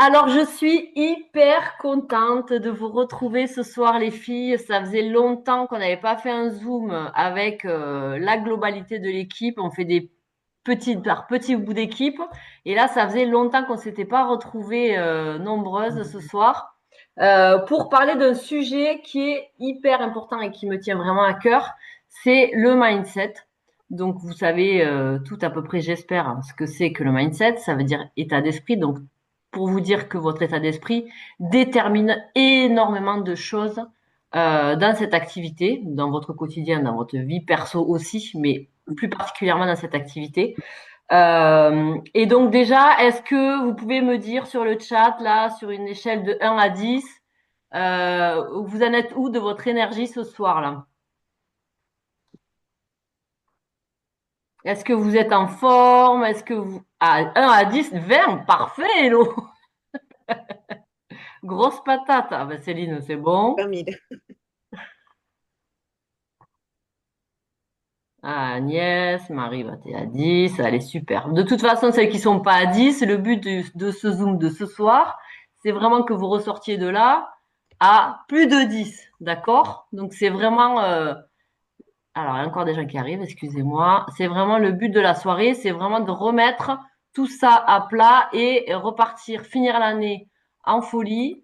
Alors, je suis hyper contente de vous retrouver ce soir, les filles. Ça faisait longtemps qu'on n'avait pas fait un Zoom avec la globalité de l'équipe. On fait des par petits bouts d'équipe. Et là, ça faisait longtemps qu'on s'était pas retrouvées nombreuses ce soir pour parler d'un sujet qui est hyper important et qui me tient vraiment à cœur. C'est le mindset. Donc, vous savez tout à peu près, j'espère, hein, ce que c'est que le mindset. Ça veut dire état d'esprit. Donc, pour vous dire que votre état d'esprit détermine énormément de choses dans cette activité, dans votre quotidien, dans votre vie perso aussi, mais plus particulièrement dans cette activité. Et donc déjà, est-ce que vous pouvez me dire sur le chat, là, sur une échelle de 1 à 10, vous en êtes où de votre énergie ce soir, là? Est-ce que vous êtes en forme? Est-ce que vous... Ah, 1 à 10, 20, parfait, Hello! Grosse patate. Ah ben Céline, c'est bon. 20 000. Ah, Agnès, Marie, bah, t'es à 10, elle est super. De toute façon, celles qui sont pas à 10, le but de ce Zoom de ce soir, c'est vraiment que vous ressortiez de là à plus de 10, d'accord? Donc c'est vraiment... Alors, il y a encore des gens qui arrivent, excusez-moi. C'est vraiment le but de la soirée, c'est vraiment de remettre tout ça à plat et repartir, finir l'année en folie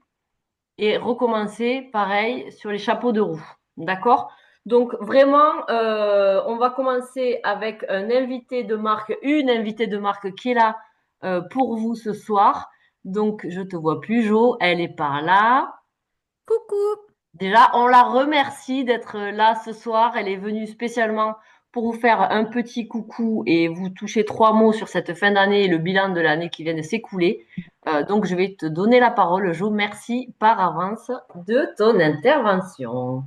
et recommencer pareil sur les chapeaux de roue. D'accord? Donc vraiment, on va commencer avec un invité de marque, une invitée de marque qui est là pour vous ce soir. Donc je te vois plus, Jo, elle est par là. Coucou. Déjà, on la remercie d'être là ce soir. Elle est venue spécialement pour vous faire un petit coucou et vous toucher trois mots sur cette fin d'année et le bilan de l'année qui vient de s'écouler. Donc, je vais te donner la parole, Jo. Merci par avance de ton intervention.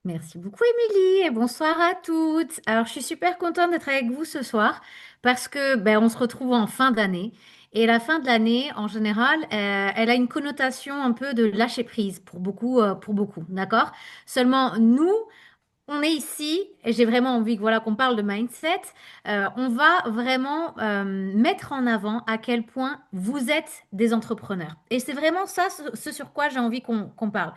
Merci beaucoup, Émilie, et bonsoir à toutes. Alors, je suis super contente d'être avec vous ce soir parce que on se retrouve en fin d'année. Et la fin de l'année, en général, elle a une connotation un peu de lâcher prise pour beaucoup, d'accord? Seulement, nous, on est ici et j'ai vraiment envie que voilà qu'on parle de mindset. On va vraiment mettre en avant à quel point vous êtes des entrepreneurs. Et c'est vraiment ça, ce sur quoi j'ai envie qu'on parle.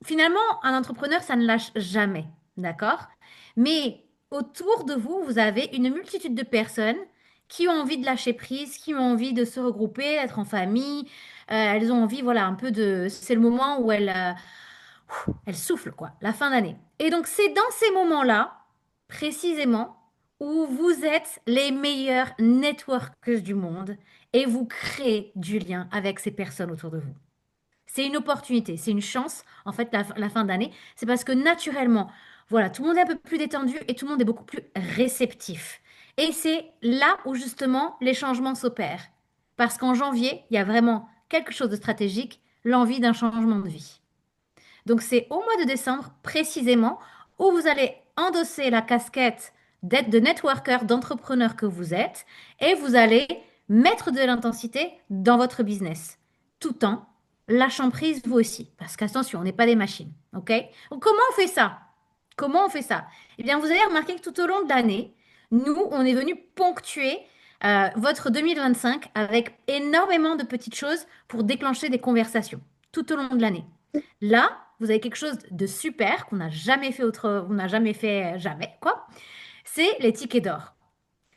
Finalement, un entrepreneur, ça ne lâche jamais, d'accord? Mais autour de vous, vous avez une multitude de personnes qui ont envie de lâcher prise, qui ont envie de se regrouper, être en famille. Elles ont envie, voilà, un peu de... C'est le moment où elles soufflent, quoi, la fin d'année. Et donc, c'est dans ces moments-là, précisément, où vous êtes les meilleurs networkers du monde et vous créez du lien avec ces personnes autour de vous. C'est une opportunité, c'est une chance, en fait, la fin d'année. C'est parce que naturellement, voilà, tout le monde est un peu plus détendu et tout le monde est beaucoup plus réceptif. Et c'est là où justement les changements s'opèrent. Parce qu'en janvier, il y a vraiment quelque chose de stratégique, l'envie d'un changement de vie. Donc c'est au mois de décembre précisément où vous allez endosser la casquette d'être de networker, d'entrepreneur que vous êtes et vous allez mettre de l'intensité dans votre business tout en lâchant prise vous aussi. Parce qu'attention, on n'est pas des machines. OK? Donc comment on fait ça? Comment on fait ça? Eh bien, vous allez remarquer que tout au long de l'année, nous, on est venu ponctuer votre 2025 avec énormément de petites choses pour déclencher des conversations tout au long de l'année. Là, vous avez quelque chose de super qu'on n'a jamais fait on n'a jamais fait jamais, quoi. C'est les tickets d'or.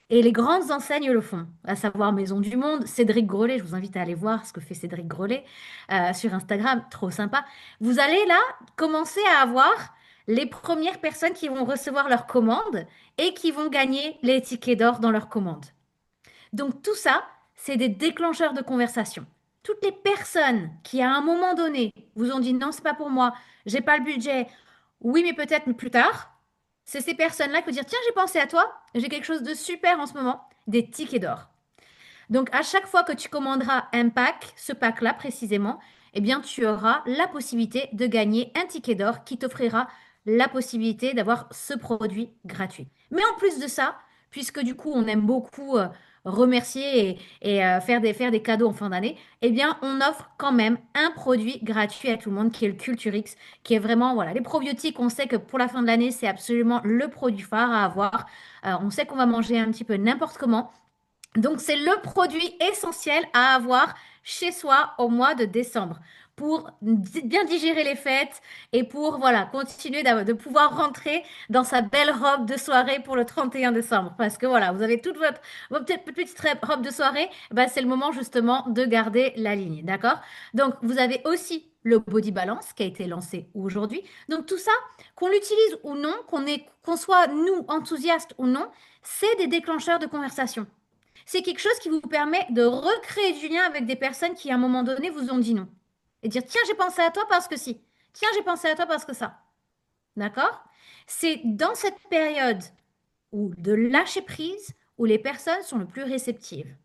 Et les grandes enseignes le font, à savoir Maison du Monde, Cédric Grolet. Je vous invite à aller voir ce que fait Cédric Grolet sur Instagram, trop sympa. Vous allez là commencer à avoir les premières personnes qui vont recevoir leur commande et qui vont gagner les tickets d'or dans leur commande. Donc tout ça, c'est des déclencheurs de conversation. Toutes les personnes qui, à un moment donné, vous ont dit non, c'est pas pour moi, j'ai pas le budget, oui, mais peut-être plus tard, c'est ces personnes-là qui vont dire tiens, j'ai pensé à toi, j'ai quelque chose de super en ce moment, des tickets d'or. Donc à chaque fois que tu commanderas un pack, ce pack-là précisément, eh bien tu auras la possibilité de gagner un ticket d'or qui t'offrira la possibilité d'avoir ce produit gratuit. Mais en plus de ça, puisque du coup on aime beaucoup remercier et faire des cadeaux en fin d'année, eh bien on offre quand même un produit gratuit à tout le monde qui est le Culturix, qui est vraiment, voilà, les probiotiques, on sait que pour la fin de l'année, c'est absolument le produit phare à avoir. On sait qu'on va manger un petit peu n'importe comment. Donc, c'est le produit essentiel à avoir chez soi au mois de décembre pour bien digérer les fêtes et pour voilà, continuer de pouvoir rentrer dans sa belle robe de soirée pour le 31 décembre. Parce que voilà, vous avez toute votre petite robe de soirée, ben, c'est le moment justement de garder la ligne, d'accord? Donc, vous avez aussi le body balance qui a été lancé aujourd'hui. Donc, tout ça, qu'on l'utilise ou non, qu'on soit nous enthousiastes ou non, c'est des déclencheurs de conversation. C'est quelque chose qui vous permet de recréer du lien avec des personnes qui, à un moment donné, vous ont dit non. Et dire, tiens, j'ai pensé à toi parce que si. Tiens, j'ai pensé à toi parce que ça. D'accord? C'est dans cette période où de lâcher prise où les personnes sont le plus réceptives.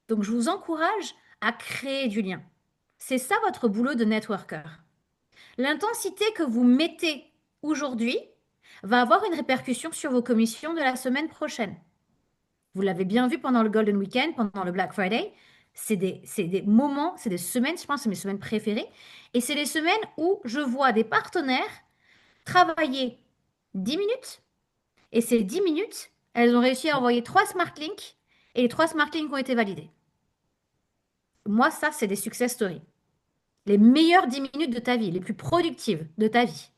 Donc, je vous encourage à créer du lien. C'est ça votre boulot de networker. L'intensité que vous mettez aujourd'hui va avoir une répercussion sur vos commissions de la semaine prochaine. Vous l'avez bien vu pendant le Golden Weekend, pendant le Black Friday. C'est des moments, c'est des semaines, je pense, c'est mes semaines préférées. Et c'est les semaines où je vois des partenaires travailler 10 minutes. Et ces 10 minutes, elles ont réussi à envoyer 3 Smart Links. Et les 3 Smart Links ont été validés. Moi, ça, c'est des success stories. Les meilleures 10 minutes de ta vie, les plus productives de ta vie.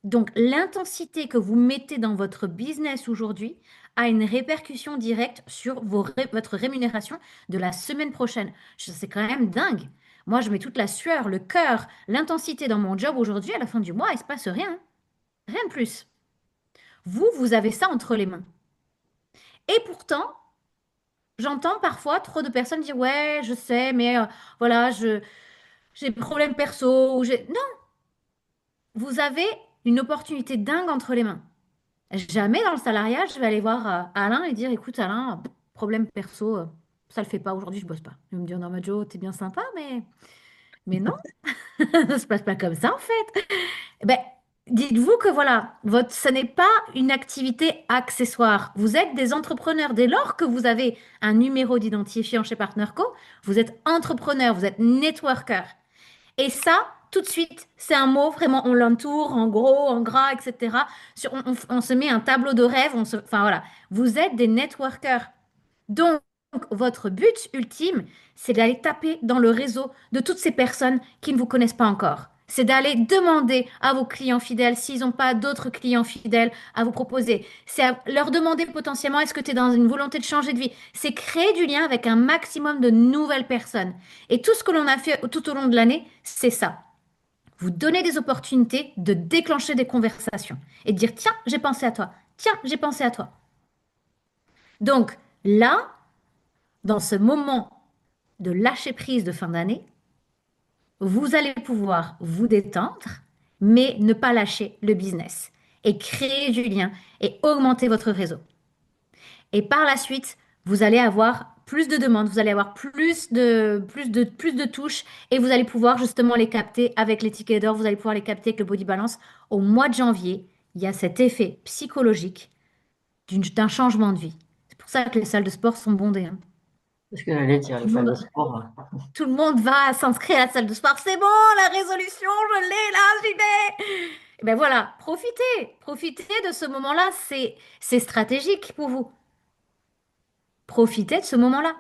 Donc, l'intensité que vous mettez dans votre business aujourd'hui a une répercussion directe sur votre rémunération de la semaine prochaine. C'est quand même dingue. Moi, je mets toute la sueur, le cœur, l'intensité dans mon job aujourd'hui. À la fin du mois, il ne se passe rien. Rien de plus. Vous, vous avez ça entre les mains. Et pourtant, j'entends parfois trop de personnes dire, ouais, je sais, mais voilà, j'ai des problèmes perso. Non, vous avez une opportunité dingue entre les mains. Jamais dans le salariat, je vais aller voir Alain et dire, écoute Alain, problème perso, ça le fait pas aujourd'hui, je bosse pas. Il va me dire, non, mais Joe, t'es bien sympa, mais non, ça se passe pas comme ça en fait. Eh ben, dites-vous que voilà, ce n'est pas une activité accessoire. Vous êtes des entrepreneurs. Dès lors que vous avez un numéro d'identifiant chez PartnerCo, vous êtes entrepreneur, vous êtes networker. Et ça, tout de suite, c'est un mot, vraiment, on l'entoure en gros, en gras, etc. On se met un tableau de rêve, enfin voilà. Vous êtes des networkers. Donc, votre but ultime, c'est d'aller taper dans le réseau de toutes ces personnes qui ne vous connaissent pas encore. C'est d'aller demander à vos clients fidèles s'ils n'ont pas d'autres clients fidèles à vous proposer. C'est à leur demander potentiellement est-ce que tu es dans une volonté de changer de vie. C'est créer du lien avec un maximum de nouvelles personnes. Et tout ce que l'on a fait tout au long de l'année, c'est ça. Vous donner des opportunités de déclencher des conversations et de dire tiens, j'ai pensé à toi. Tiens, j'ai pensé à toi. Donc là, dans ce moment de lâcher prise de fin d'année, vous allez pouvoir vous détendre, mais ne pas lâcher le business et créer du lien et augmenter votre réseau. Et par la suite, vous allez avoir plus de demandes, vous allez avoir plus de touches et vous allez pouvoir justement les capter avec les tickets d'or, vous allez pouvoir les capter avec le body balance. Au mois de janvier, il y a cet effet psychologique d'un changement de vie. C'est pour ça que les salles de sport sont bondées, hein. Parce que j'allais dire, Tout les le salles de monde, sport. tout le monde va s'inscrire à la salle de sport. C'est bon, la résolution, je l'ai là, j'y vais. Et ben voilà, profitez de ce moment-là. C'est stratégique pour vous. Profitez de ce moment-là.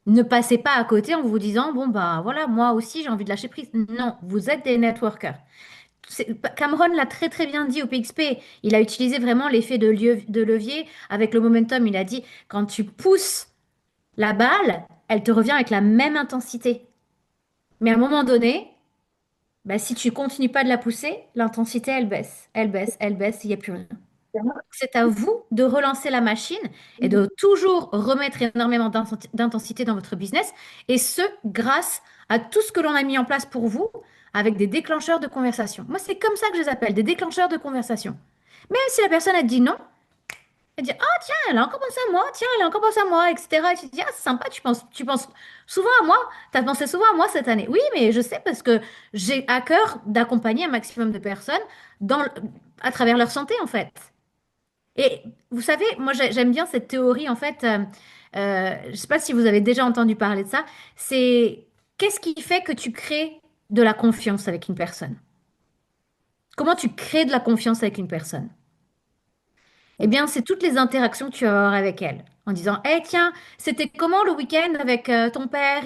Ne passez pas à côté en vous disant, bon, bah voilà, moi aussi j'ai envie de lâcher prise. Non, vous êtes des networkers. Cameron l'a très très bien dit au PXP. Il a utilisé vraiment l'effet de levier avec le momentum. Il a dit, quand tu pousses la balle, elle te revient avec la même intensité. Mais à un moment donné, bah, si tu continues pas de la pousser, l'intensité, elle baisse, elle baisse, elle baisse, il n'y a plus rien. C'est à vous de relancer la machine et de toujours remettre énormément d'intensité dans votre business, et ce, grâce à tout ce que l'on a mis en place pour vous avec des déclencheurs de conversation. Moi, c'est comme ça que je les appelle, des déclencheurs de conversation. Même si la personne a dit non, elle dit, ah tiens, elle a encore pensé à moi, tiens, elle a encore pensé à moi, etc. Et tu te dis, ah, c'est sympa, tu penses souvent à moi, tu as pensé souvent à moi cette année. Oui, mais je sais parce que j'ai à cœur d'accompagner un maximum de personnes à travers leur santé, en fait. Et vous savez, moi j'aime bien cette théorie, en fait, je ne sais pas si vous avez déjà entendu parler de ça, c'est qu'est-ce qui fait que tu crées de la confiance avec une personne? Comment tu crées de la confiance avec une personne? Eh bien, c'est toutes les interactions que tu vas avoir avec elle. en disant, eh tiens, c'était comment le week-end avec ton père?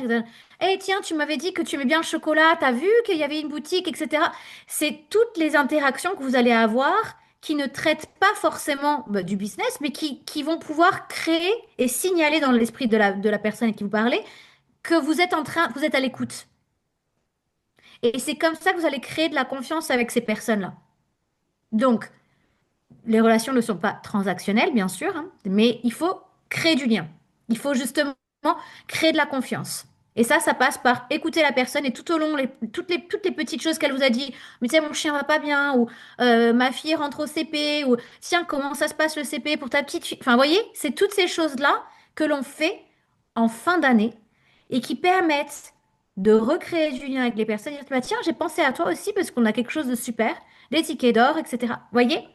Eh tiens, tu m'avais dit que tu aimais bien le chocolat, t'as vu qu'il y avait une boutique, etc. C'est toutes les interactions que vous allez avoir qui ne traitent pas forcément bah, du business, mais qui vont pouvoir créer et signaler dans l'esprit de la personne à qui vous parlez que vous êtes en train, vous êtes à l'écoute. Et c'est comme ça que vous allez créer de la confiance avec ces personnes-là. Donc, les relations ne sont pas transactionnelles, bien sûr, hein, mais il faut créer du lien. Il faut justement créer de la confiance. Et ça passe par écouter la personne et tout au long, toutes les petites choses qu'elle vous a dit, mais tu sais, mon chien va pas bien, ou ma fille rentre au CP, ou tiens, comment ça se passe le CP pour ta petite fille. Enfin, vous voyez, c'est toutes ces choses-là que l'on fait en fin d'année et qui permettent de recréer du lien avec les personnes et dire, bah, tiens, j'ai pensé à toi aussi parce qu'on a quelque chose de super, les tickets d'or, etc. Vous voyez?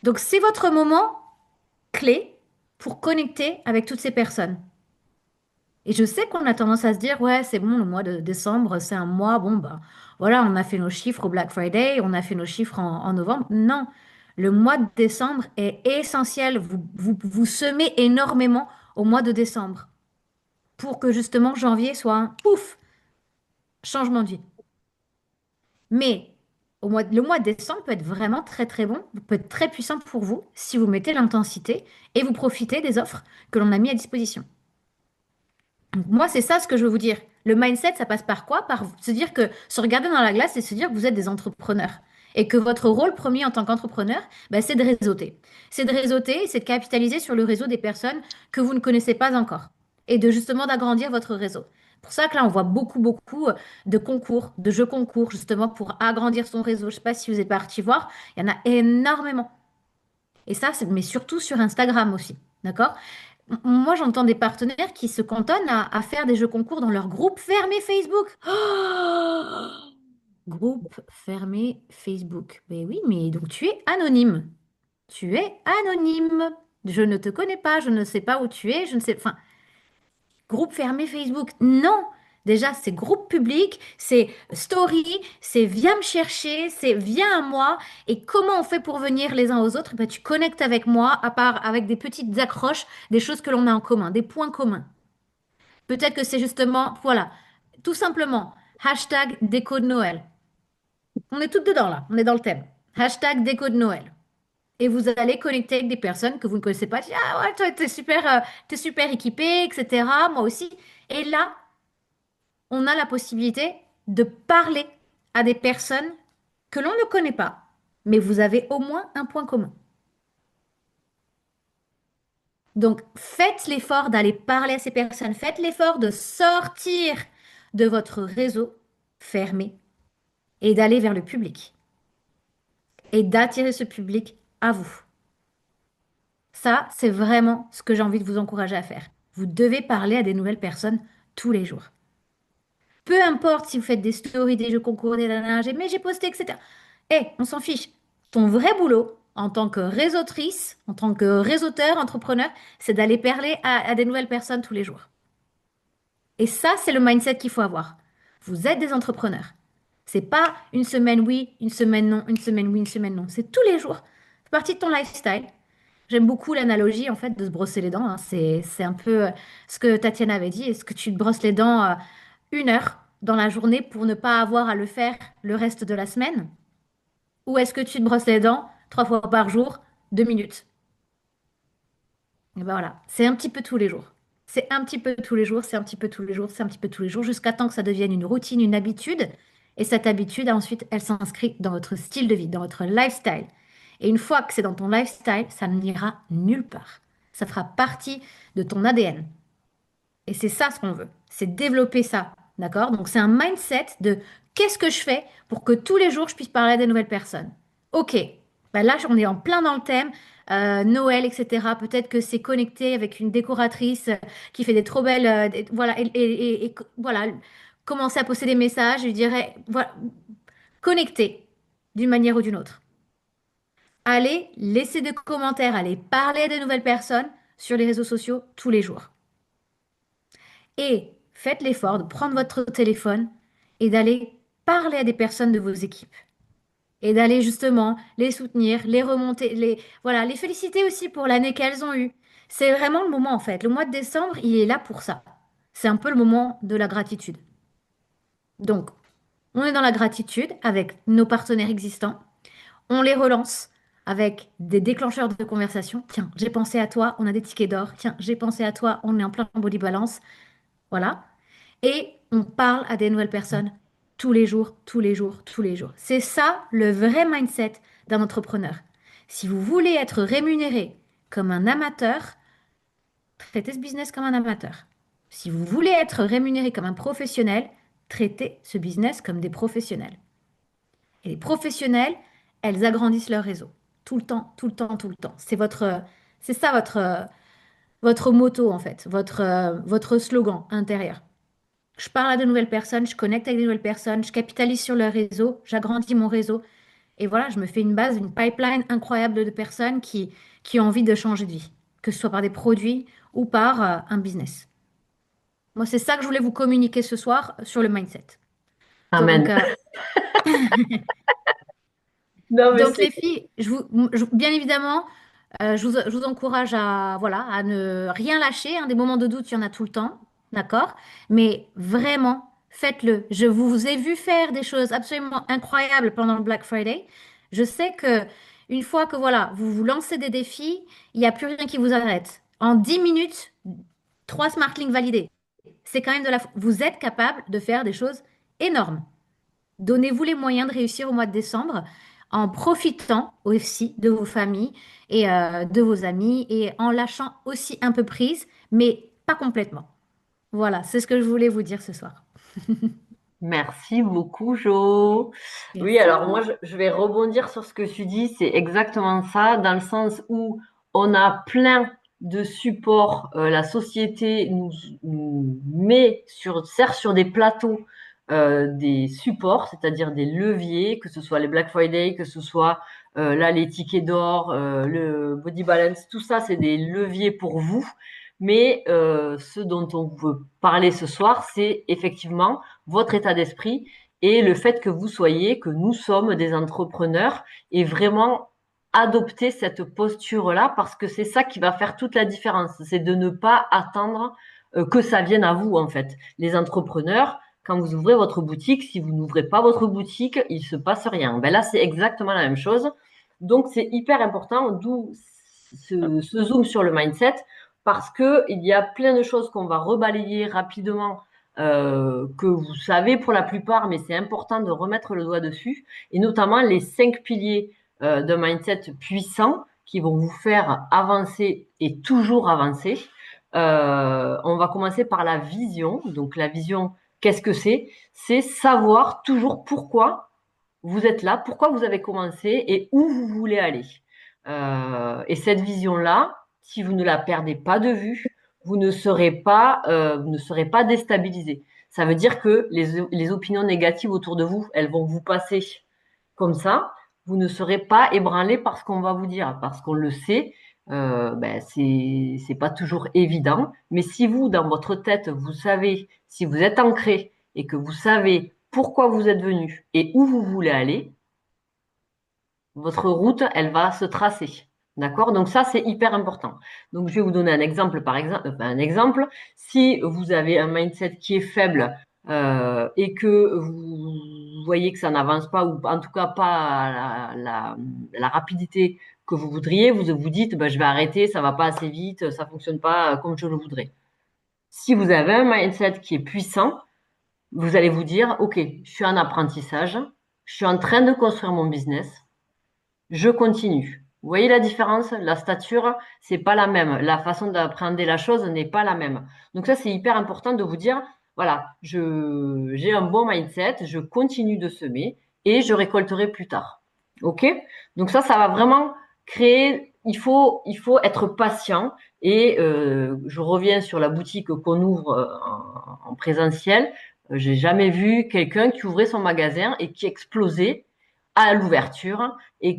Donc, c'est votre moment clé pour connecter avec toutes ces personnes. Et je sais qu'on a tendance à se dire, ouais, c'est bon, le mois de décembre, c'est un mois, bon, bah, voilà, on a fait nos chiffres au Black Friday, on a fait nos chiffres en novembre. Non, le mois de décembre est essentiel. Vous semez énormément au mois de décembre pour que justement janvier soit un pouf, changement de vie. Mais le mois de décembre peut être vraiment très très bon, peut être très puissant pour vous si vous mettez l'intensité et vous profitez des offres que l'on a mis à disposition. Donc, moi, c'est ça ce que je veux vous dire. Le mindset, ça passe par quoi? Par se dire que, se regarder dans la glace et se dire que vous êtes des entrepreneurs. Et que votre rôle premier en tant qu'entrepreneur, ben, c'est de réseauter. C'est de réseauter, c'est de capitaliser sur le réseau des personnes que vous ne connaissez pas encore. Et de justement d'agrandir votre réseau. Pour ça que là, on voit beaucoup de concours, de jeux concours, justement pour agrandir son réseau. Je ne sais pas si vous êtes parti voir, il y en a énormément. Et ça, mais surtout sur Instagram aussi. D'accord? Moi, j'entends des partenaires qui se cantonnent à faire des jeux concours dans leur groupe fermé Facebook. Oh, groupe fermé Facebook. Ben oui, mais donc tu es anonyme. Tu es anonyme. Je ne te connais pas, je ne sais pas où tu es, je ne sais. Enfin, groupe fermé Facebook. Non. Déjà, c'est groupe public, c'est story, c'est viens me chercher, c'est viens à moi. Et comment on fait pour venir les uns aux autres? Ben, tu connectes avec moi, à part avec des petites accroches, des choses que l'on a en commun, des points communs. Peut-être que c'est justement, voilà, tout simplement, hashtag déco de Noël. On est toutes dedans là, on est dans le thème. Hashtag déco de Noël. Et vous allez connecter avec des personnes que vous ne connaissez pas. Tu dis, ah ouais, toi, t'es super équipé, etc. Moi aussi. Et là, on a la possibilité de parler à des personnes que l'on ne connaît pas, mais vous avez au moins un point commun. Donc, faites l'effort d'aller parler à ces personnes, faites l'effort de sortir de votre réseau fermé et d'aller vers le public et d'attirer ce public à vous. Ça, c'est vraiment ce que j'ai envie de vous encourager à faire. Vous devez parler à des nouvelles personnes tous les jours. Peu importe si vous faites des stories, des jeux concours, des nanas, mais j'ai posté, etc. Eh, on s'en fiche. Ton vrai boulot, en tant que réseautrice, en tant que réseauteur, entrepreneur, c'est d'aller parler à des nouvelles personnes tous les jours. Et ça, c'est le mindset qu'il faut avoir. Vous êtes des entrepreneurs. C'est pas une semaine oui, une semaine non, une semaine oui, une semaine non. C'est tous les jours. C'est partie de ton lifestyle. J'aime beaucoup l'analogie en fait de se brosser les dents, hein. C'est un peu ce que Tatiana avait dit. Est-ce que tu te brosses les dents 1 heure dans la journée pour ne pas avoir à le faire le reste de la semaine? Ou est-ce que tu te brosses les dents 3 fois par jour, 2 minutes? Et ben voilà, c'est un petit peu tous les jours. C'est un petit peu tous les jours, c'est un petit peu tous les jours, c'est un petit peu tous les jours, jusqu'à temps que ça devienne une routine, une habitude. Et cette habitude, ensuite, elle s'inscrit dans votre style de vie, dans votre lifestyle. Et une fois que c'est dans ton lifestyle, ça n'ira nulle part. Ça fera partie de ton ADN. Et c'est ça ce qu'on veut, c'est développer ça. D'accord? Donc c'est un mindset de qu'est-ce que je fais pour que tous les jours je puisse parler à des nouvelles personnes. Ok, ben là on est en plein dans le thème, Noël, etc. Peut-être que c'est connecté avec une décoratrice qui fait des trop belles, voilà, voilà, commencer à poster des messages, je dirais, voilà, connecter d'une manière ou d'une autre. Allez laisser des commentaires, allez parler à de nouvelles personnes sur les réseaux sociaux tous les jours. Et faites l'effort de prendre votre téléphone et d'aller parler à des personnes de vos équipes. Et d'aller justement les soutenir, les remonter, voilà, les féliciter aussi pour l'année qu'elles ont eue. C'est vraiment le moment en fait. Le mois de décembre, il est là pour ça. C'est un peu le moment de la gratitude. Donc, on est dans la gratitude avec nos partenaires existants. On les relance avec des déclencheurs de conversation. Tiens, j'ai pensé à toi, on a des tickets d'or. Tiens, j'ai pensé à toi, on est en plein body balance. Voilà. Et on parle à des nouvelles personnes tous les jours, tous les jours, tous les jours. C'est ça le vrai mindset d'un entrepreneur. Si vous voulez être rémunéré comme un amateur, traitez ce business comme un amateur. Si vous voulez être rémunéré comme un professionnel, traitez ce business comme des professionnels. Et les professionnels, elles agrandissent leur réseau. Tout le temps, tout le temps, tout le temps. C'est ça votre motto en fait, votre slogan intérieur. Je parle à de nouvelles personnes, je connecte avec de nouvelles personnes, je capitalise sur leur réseau, j'agrandis mon réseau. Et voilà, je me fais une base, une pipeline incroyable de personnes qui ont envie de changer de vie, que ce soit par des produits ou par un business. Moi, c'est ça que je voulais vous communiquer ce soir sur le mindset. Amen. Donc, Non, mais donc c'est les filles, bien évidemment, je vous encourage à, voilà, à ne rien lâcher, hein. Des moments de doute, il y en a tout le temps, d'accord? Mais vraiment, faites-le. Je vous ai vu faire des choses absolument incroyables pendant le Black Friday. Je sais que une fois que voilà, vous vous lancez des défis, il n'y a plus rien qui vous arrête. En 10 minutes, 3 SmartLink validés. C'est quand même Vous êtes capable de faire des choses énormes. Donnez-vous les moyens de réussir au mois de décembre en profitant aussi de vos familles et de vos amis et en lâchant aussi un peu prise, mais pas complètement. Voilà, c'est ce que je voulais vous dire ce soir. Merci beaucoup, Jo. Oui, Merci à alors moi, vous. je vais rebondir sur ce que tu dis. C'est exactement ça, dans le sens où on a plein de supports. La société nous met sert sur des plateaux des supports, c'est-à-dire des leviers, que ce soit les Black Friday, que ce soit là les tickets d'or, le Body Balance, tout ça, c'est des leviers pour vous. Mais ce dont on veut parler ce soir, c'est effectivement votre état d'esprit et le fait que vous soyez, que nous sommes des entrepreneurs et vraiment adopter cette posture-là parce que c'est ça qui va faire toute la différence. C'est de ne pas attendre que ça vienne à vous, en fait. Les entrepreneurs, quand vous ouvrez votre boutique, si vous n'ouvrez pas votre boutique, il se passe rien. Ben là, c'est exactement la même chose. Donc, c'est hyper important, d'où ce zoom sur le mindset parce que il y a plein de choses qu'on va rebalayer rapidement que vous savez pour la plupart, mais c'est important de remettre le doigt dessus, et notamment les 5 piliers d'un mindset puissant qui vont vous faire avancer et toujours avancer. On va commencer par la vision. Donc la vision, qu'est-ce que c'est? C'est savoir toujours pourquoi vous êtes là, pourquoi vous avez commencé et où vous voulez aller. Et cette vision-là, si vous ne la perdez pas de vue, vous ne serez pas déstabilisé. Ça veut dire que les opinions négatives autour de vous, elles vont vous passer comme ça. Vous ne serez pas ébranlé par ce qu'on va vous dire, parce qu'on le sait. Ben c'est pas toujours évident, mais si vous, dans votre tête, vous savez, si vous êtes ancré et que vous savez pourquoi vous êtes venu et où vous voulez aller, votre route, elle va se tracer. D'accord? Donc ça, c'est hyper important. Donc je vais vous donner un exemple, par exemple, un exemple. Si vous avez un mindset qui est faible et que vous voyez que ça n'avance pas, ou en tout cas pas à la rapidité que vous voudriez, vous vous dites, ben, je vais arrêter, ça va pas assez vite, ça fonctionne pas comme je le voudrais. Si vous avez un mindset qui est puissant, vous allez vous dire, OK, je suis en apprentissage, je suis en train de construire mon business, je continue. Vous voyez la différence? La stature, c'est pas la même. La façon d'appréhender la chose n'est pas la même. Donc ça, c'est hyper important de vous dire, voilà, j'ai un bon mindset, je continue de semer et je récolterai plus tard. OK? Donc ça va vraiment créer, il faut être patient et je reviens sur la boutique qu'on ouvre en présentiel. J'ai jamais vu quelqu'un qui ouvrait son magasin et qui explosait à l'ouverture et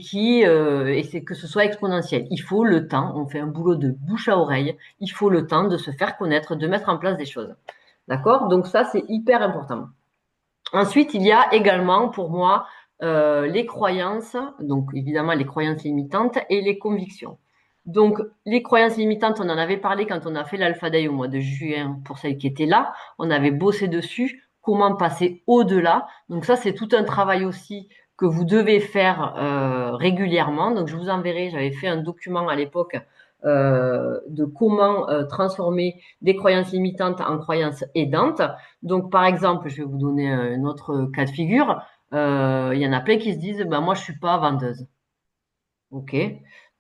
c'est que ce soit exponentiel. Il faut le temps, on fait un boulot de bouche à oreille, il faut le temps de se faire connaître, de mettre en place des choses. D'accord? Donc ça, c'est hyper important. Ensuite, il y a également pour moi les croyances, donc évidemment les croyances limitantes et les convictions. Donc, les croyances limitantes, on en avait parlé quand on a fait l'Alpha Day au mois de juin pour celles qui étaient là. On avait bossé dessus, comment passer au-delà. Donc ça, c'est tout un travail aussi que vous devez faire régulièrement. Donc, je vous enverrai, j'avais fait un document à l'époque de comment transformer des croyances limitantes en croyances aidantes. Donc, par exemple, je vais vous donner un autre cas de figure. Il y en a plein qui se disent, ben, moi, je suis pas vendeuse. OK.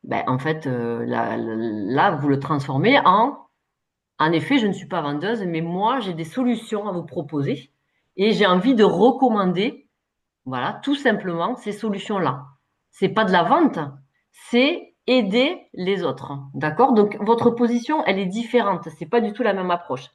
Ben, en fait, là, vous le transformez en effet, je ne suis pas vendeuse, mais moi, j'ai des solutions à vous proposer et j'ai envie de recommander, voilà, tout simplement ces solutions-là. C'est pas de la vente, c'est aider les autres. D'accord? Donc, votre position, elle est différente. C'est pas du tout la même approche.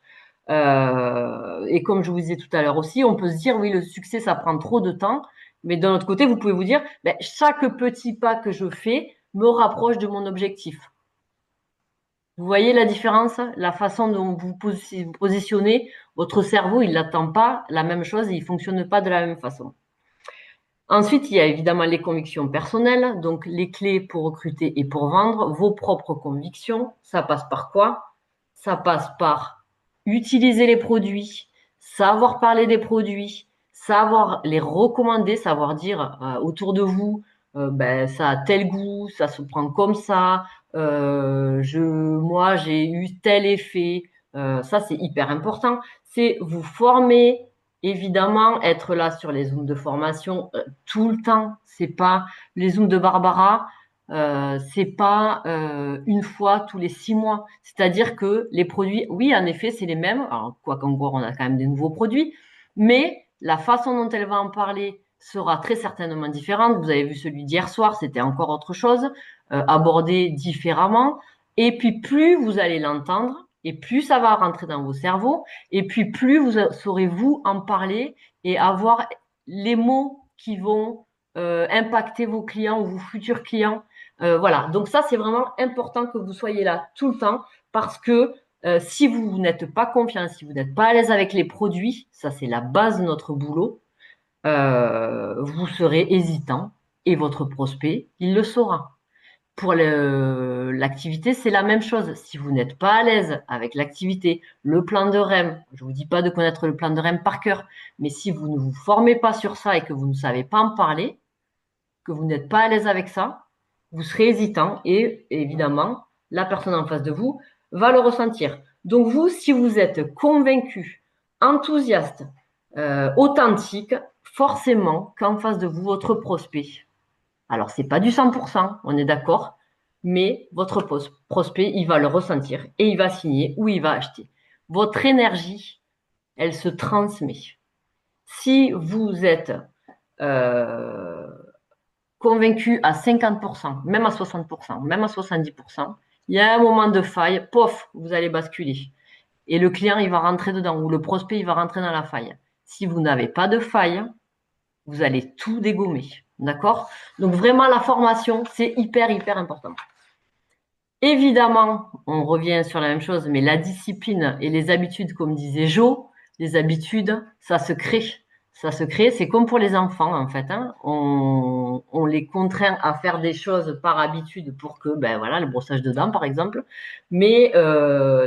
Et comme je vous disais tout à l'heure aussi, on peut se dire, oui, le succès, ça prend trop de temps. Mais d'un autre côté, vous pouvez vous dire, ben, chaque petit pas que je fais me rapproche de mon objectif. Vous voyez la différence? La façon dont vous vous positionnez, votre cerveau, il n'attend pas la même chose et il fonctionne pas de la même façon. Ensuite, il y a évidemment les convictions personnelles, donc les clés pour recruter et pour vendre, vos propres convictions. Ça passe par quoi? Ça passe par utiliser les produits, savoir parler des produits, savoir les recommander, savoir dire autour de vous, ben, ça a tel goût, ça se prend comme ça, moi j'ai eu tel effet. Ça, c'est hyper important. C'est vous former, évidemment, être là sur les zooms de formation tout le temps. C'est pas les zooms de Barbara, c'est pas une fois tous les 6 mois. C'est-à-dire que les produits, oui, en effet, c'est les mêmes. Alors, quoi qu'en gros, on a quand même des nouveaux produits, mais la façon dont elle va en parler sera très certainement différente. Vous avez vu celui d'hier soir, c'était encore autre chose, abordé différemment. Et puis, plus vous allez l'entendre, et plus ça va rentrer dans vos cerveaux, et puis plus vous saurez-vous en parler et avoir les mots qui vont impacter vos clients ou vos futurs clients. Voilà, donc ça, c'est vraiment important que vous soyez là tout le temps parce que si vous n'êtes pas confiant, si vous n'êtes pas à l'aise avec les produits, ça c'est la base de notre boulot, vous serez hésitant et votre prospect, il le saura. Pour l'activité, c'est la même chose. Si vous n'êtes pas à l'aise avec l'activité, le plan de REM, je vous dis pas de connaître le plan de REM par cœur, mais si vous ne vous formez pas sur ça et que vous ne savez pas en parler, que vous n'êtes pas à l'aise avec ça, vous serez hésitant et évidemment, la personne en face de vous va le ressentir. Donc vous, si vous êtes convaincu, enthousiaste, authentique, forcément qu'en face de vous, votre prospect, alors c'est pas du 100%, on est d'accord, mais votre prospect, il va le ressentir et il va signer ou il va acheter. Votre énergie, elle se transmet. Si vous êtes euh, convaincu à 50%, même à 60%, même à 70%, il y a un moment de faille, pof, vous allez basculer. Et le client, il va rentrer dedans, ou le prospect, il va rentrer dans la faille. Si vous n'avez pas de faille, vous allez tout dégommer. D'accord? Donc vraiment, la formation, c'est hyper, hyper important. Évidemment, on revient sur la même chose, mais la discipline et les habitudes, comme disait Jo, les habitudes, ça se crée. Ça se crée, c'est comme pour les enfants en fait. Hein. On les contraint à faire des choses par habitude pour que, ben voilà, le brossage de dents par exemple. Mais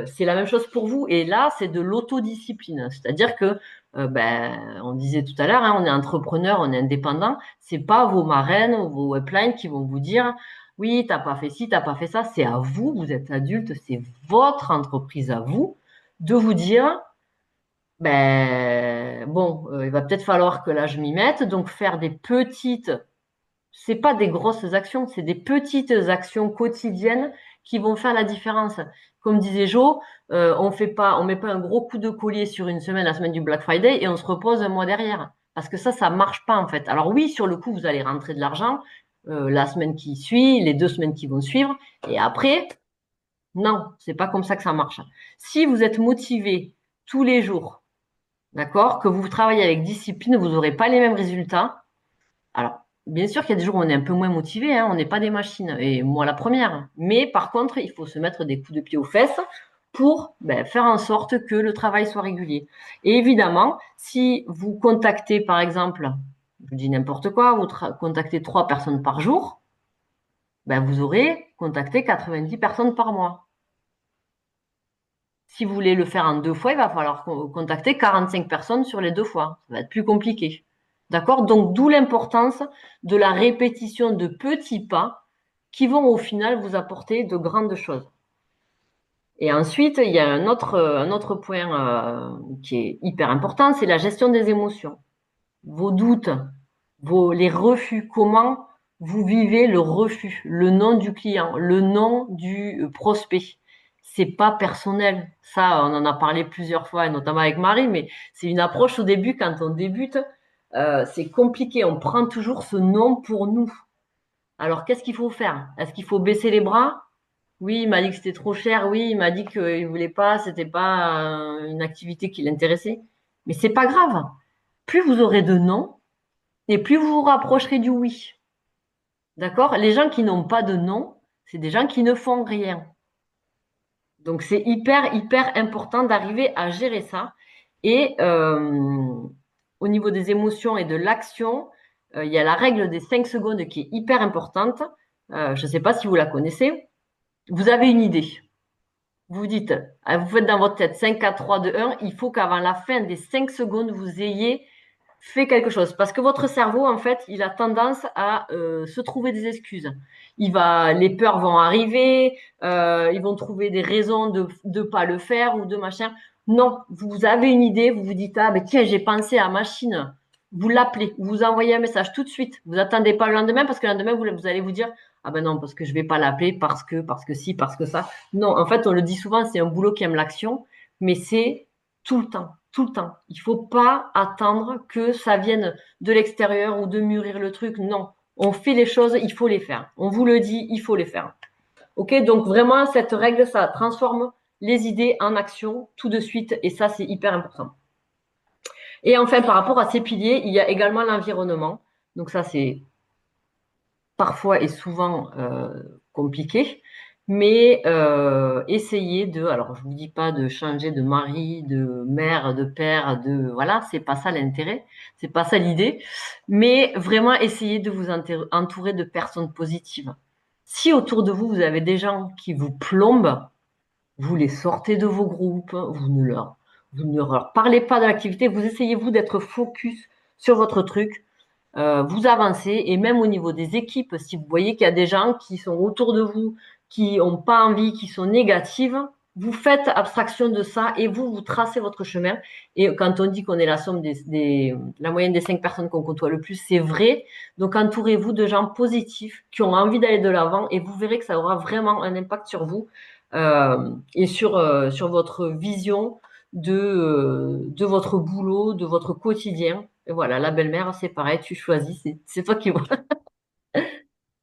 c'est la même chose pour vous. Et là, c'est de l'autodiscipline. C'est-à-dire que, ben, on disait tout à l'heure, hein, on est entrepreneur, on est indépendant. C'est pas vos marraines ou vos uplines qui vont vous dire oui, t'as pas fait ci, t'as pas fait ça. C'est à vous, vous êtes adulte, c'est votre entreprise à vous de vous dire, ben bon, il va peut-être falloir que là je m'y mette. Donc faire des petites, c'est pas des grosses actions, c'est des petites actions quotidiennes qui vont faire la différence. Comme disait Jo, on met pas un gros coup de collier sur une semaine, la semaine du Black Friday, et on se repose un mois derrière. Parce que ça marche pas en fait. Alors oui, sur le coup, vous allez rentrer de l'argent la semaine qui suit, les 2 semaines qui vont suivre, et après, non, c'est pas comme ça que ça marche. Si vous êtes motivé tous les jours, d'accord, que vous travaillez avec discipline, vous n'aurez pas les mêmes résultats. Alors, bien sûr qu'il y a des jours où on est un peu moins motivé, hein, on n'est pas des machines, et moi la première. Mais par contre, il faut se mettre des coups de pied aux fesses pour ben, faire en sorte que le travail soit régulier. Et évidemment, si vous contactez, par exemple, je dis n'importe quoi, vous contactez 3 personnes par jour, ben, vous aurez contacté 90 personnes par mois. Si vous voulez le faire en 2 fois, il va falloir contacter 45 personnes sur les 2 fois. Ça va être plus compliqué. D'accord? Donc, d'où l'importance de la répétition de petits pas qui vont au final vous apporter de grandes choses. Et ensuite, il y a un autre point qui est hyper important, c'est la gestion des émotions. Vos doutes, les refus, comment vous vivez le refus, le nom du client, le nom du prospect. C'est pas personnel. Ça, on en a parlé plusieurs fois, notamment avec Marie, mais c'est une approche au début, quand on débute, c'est compliqué. On prend toujours ce nom pour nous. Alors, qu'est-ce qu'il faut faire? Est-ce qu'il faut baisser les bras? Oui, il m'a dit que c'était trop cher. Oui, il m'a dit qu'il voulait pas, c'était pas une activité qui l'intéressait. Mais c'est pas grave. Plus vous aurez de non, et plus vous vous rapprocherez du oui. D'accord? Les gens qui n'ont pas de non, c'est des gens qui ne font rien. Donc c'est hyper, hyper important d'arriver à gérer ça. Et au niveau des émotions et de l'action, il y a la règle des 5 secondes qui est hyper importante. Je ne sais pas si vous la connaissez. Vous avez une idée. Vous dites, vous faites dans votre tête 5, 4, 3, 2, 1. Il faut qu'avant la fin des 5 secondes, vous ayez fait quelque chose. Parce que votre cerveau, en fait, il a tendance à se trouver des excuses. Les peurs vont arriver, ils vont trouver des raisons de ne pas le faire ou de machin. Non, vous avez une idée, vous vous dites, ah ben tiens, j'ai pensé à machine. Vous l'appelez, vous envoyez un message tout de suite. Vous attendez pas le lendemain parce que le lendemain, vous allez vous dire, ah ben non, parce que je vais pas l'appeler parce que si, parce que ça. Non, en fait, on le dit souvent, c'est un boulot qui aime l'action, mais c'est tout le temps, tout le temps. Il faut pas attendre que ça vienne de l'extérieur ou de mûrir le truc. Non, on fait les choses, il faut les faire. On vous le dit, il faut les faire. Ok, donc vraiment, cette règle, ça transforme les idées en action tout de suite et ça, c'est hyper important. Et enfin, par rapport à ces piliers, il y a également l'environnement. Donc ça, c'est parfois et souvent compliqué, mais essayez alors je vous dis pas de changer de mari, de mère, de père, voilà, c'est pas ça l'intérêt, c'est pas ça l'idée, mais vraiment essayez de vous entourer de personnes positives. Si autour de vous, vous avez des gens qui vous plombent, vous les sortez de vos groupes, vous ne leur parlez pas de l'activité, vous essayez vous d'être focus sur votre truc, vous avancez et même au niveau des équipes, si vous voyez qu'il y a des gens qui sont autour de vous, qui n'ont pas envie, qui sont négatives, vous faites abstraction de ça et vous tracez votre chemin. Et quand on dit qu'on est la somme la moyenne des 5 personnes qu'on côtoie le plus, c'est vrai. Donc entourez-vous de gens positifs qui ont envie d'aller de l'avant et vous verrez que ça aura vraiment un impact sur vous et sur votre vision de votre boulot, de votre quotidien. Et voilà, la belle-mère, c'est pareil, tu choisis, c'est toi qui vois.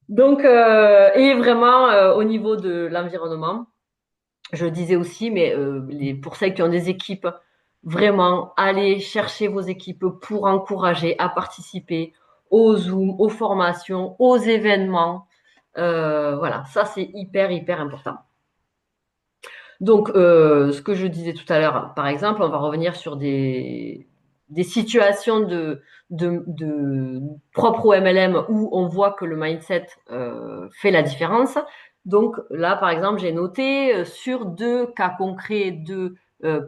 Donc, et vraiment, au niveau de l'environnement, je le disais aussi, mais pour celles qui ont des équipes, vraiment, allez chercher vos équipes pour encourager à participer aux Zoom, aux formations, aux événements. Voilà, ça c'est hyper, hyper important. Donc, ce que je disais tout à l'heure, par exemple, on va revenir sur des situations propres au MLM où on voit que le mindset fait la différence. Donc là, par exemple, j'ai noté sur 2 cas concrets de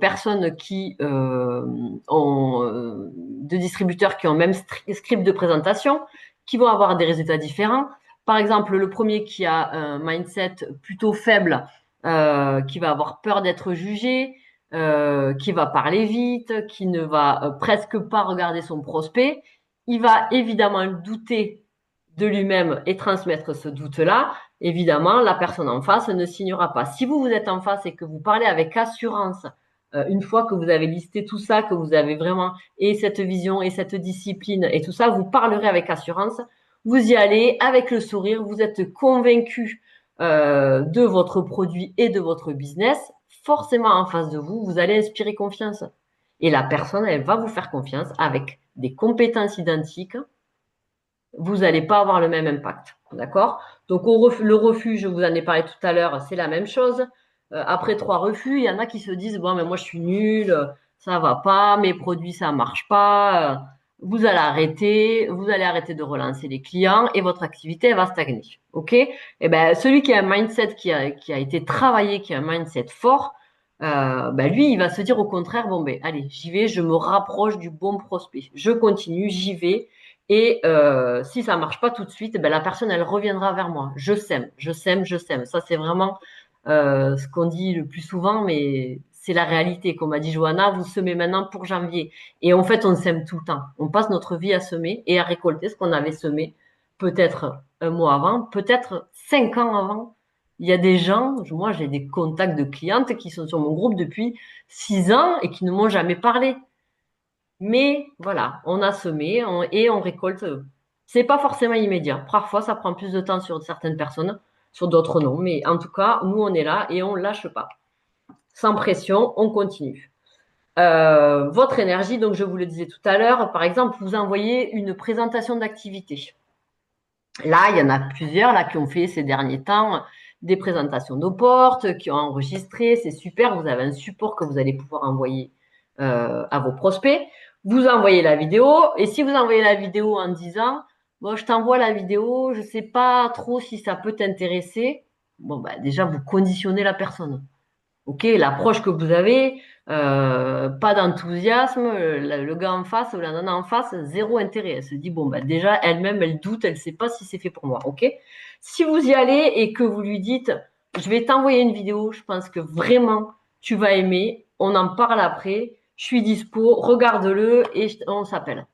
personnes qui ont de distributeurs qui ont même script de présentation, qui vont avoir des résultats différents. Par exemple, le premier qui a un mindset plutôt faible, qui va avoir peur d'être jugé, qui va parler vite, qui ne va presque pas regarder son prospect, il va évidemment douter de lui-même et transmettre ce doute-là. Évidemment, la personne en face ne signera pas. Si vous êtes en face et que vous parlez avec assurance, une fois que vous avez listé tout ça, que vous avez vraiment et cette vision et cette discipline et tout ça, vous parlerez avec assurance. Vous y allez avec le sourire, vous êtes convaincu de votre produit et de votre business, forcément en face de vous, vous allez inspirer confiance. Et la personne, elle va vous faire confiance avec des compétences identiques. Vous n'allez pas avoir le même impact. D'accord? Donc, le refus, je vous en ai parlé tout à l'heure, c'est la même chose. Après 3 refus, il y en a qui se disent, bon, mais moi, je suis nul, ça va pas, mes produits, ça marche pas. vous allez arrêter de relancer les clients et votre activité elle va stagner. OK? Et ben, celui qui a un mindset qui a été travaillé, qui a un mindset fort, ben, lui, il va se dire au contraire, bon, ben, allez, j'y vais, je me rapproche du bon prospect. Je continue, j'y vais. Et si ça marche pas tout de suite, ben, la personne, elle reviendra vers moi. Je sème, je sème, je sème. Ça, c'est vraiment ce qu'on dit le plus souvent, mais c'est la réalité. Comme a dit Johanna, vous semez maintenant pour janvier. Et en fait, on sème tout le temps. On passe notre vie à semer et à récolter ce qu'on avait semé peut-être un mois avant, peut-être 5 ans avant. Il y a des gens, moi j'ai des contacts de clientes qui sont sur mon groupe depuis 6 ans et qui ne m'ont jamais parlé. Mais voilà, on a semé et on récolte. C'est pas forcément immédiat. Parfois, ça prend plus de temps sur certaines personnes, sur d'autres non. Mais en tout cas, nous, on est là et on lâche pas. Sans pression, on continue. Votre énergie, donc je vous le disais tout à l'heure, par exemple, vous envoyez une présentation d'activité. Là, il y en a plusieurs là qui ont fait ces derniers temps des présentations de portes, qui ont enregistré, c'est super, vous avez un support que vous allez pouvoir envoyer à vos prospects. Vous envoyez la vidéo, et si vous envoyez la vidéo en disant, bon, je t'envoie la vidéo, je sais pas trop si ça peut t'intéresser, bon, bah, déjà, vous conditionnez la personne. Ok, l'approche que vous avez, pas d'enthousiasme, le gars en face ou la nana en face, zéro intérêt. Elle se dit, bon, bah, déjà, elle-même, elle doute, elle sait pas si c'est fait pour moi. Ok? Si vous y allez et que vous lui dites, je vais t'envoyer une vidéo, je pense que vraiment, tu vas aimer, on en parle après, je suis dispo, regarde-le et on s'appelle.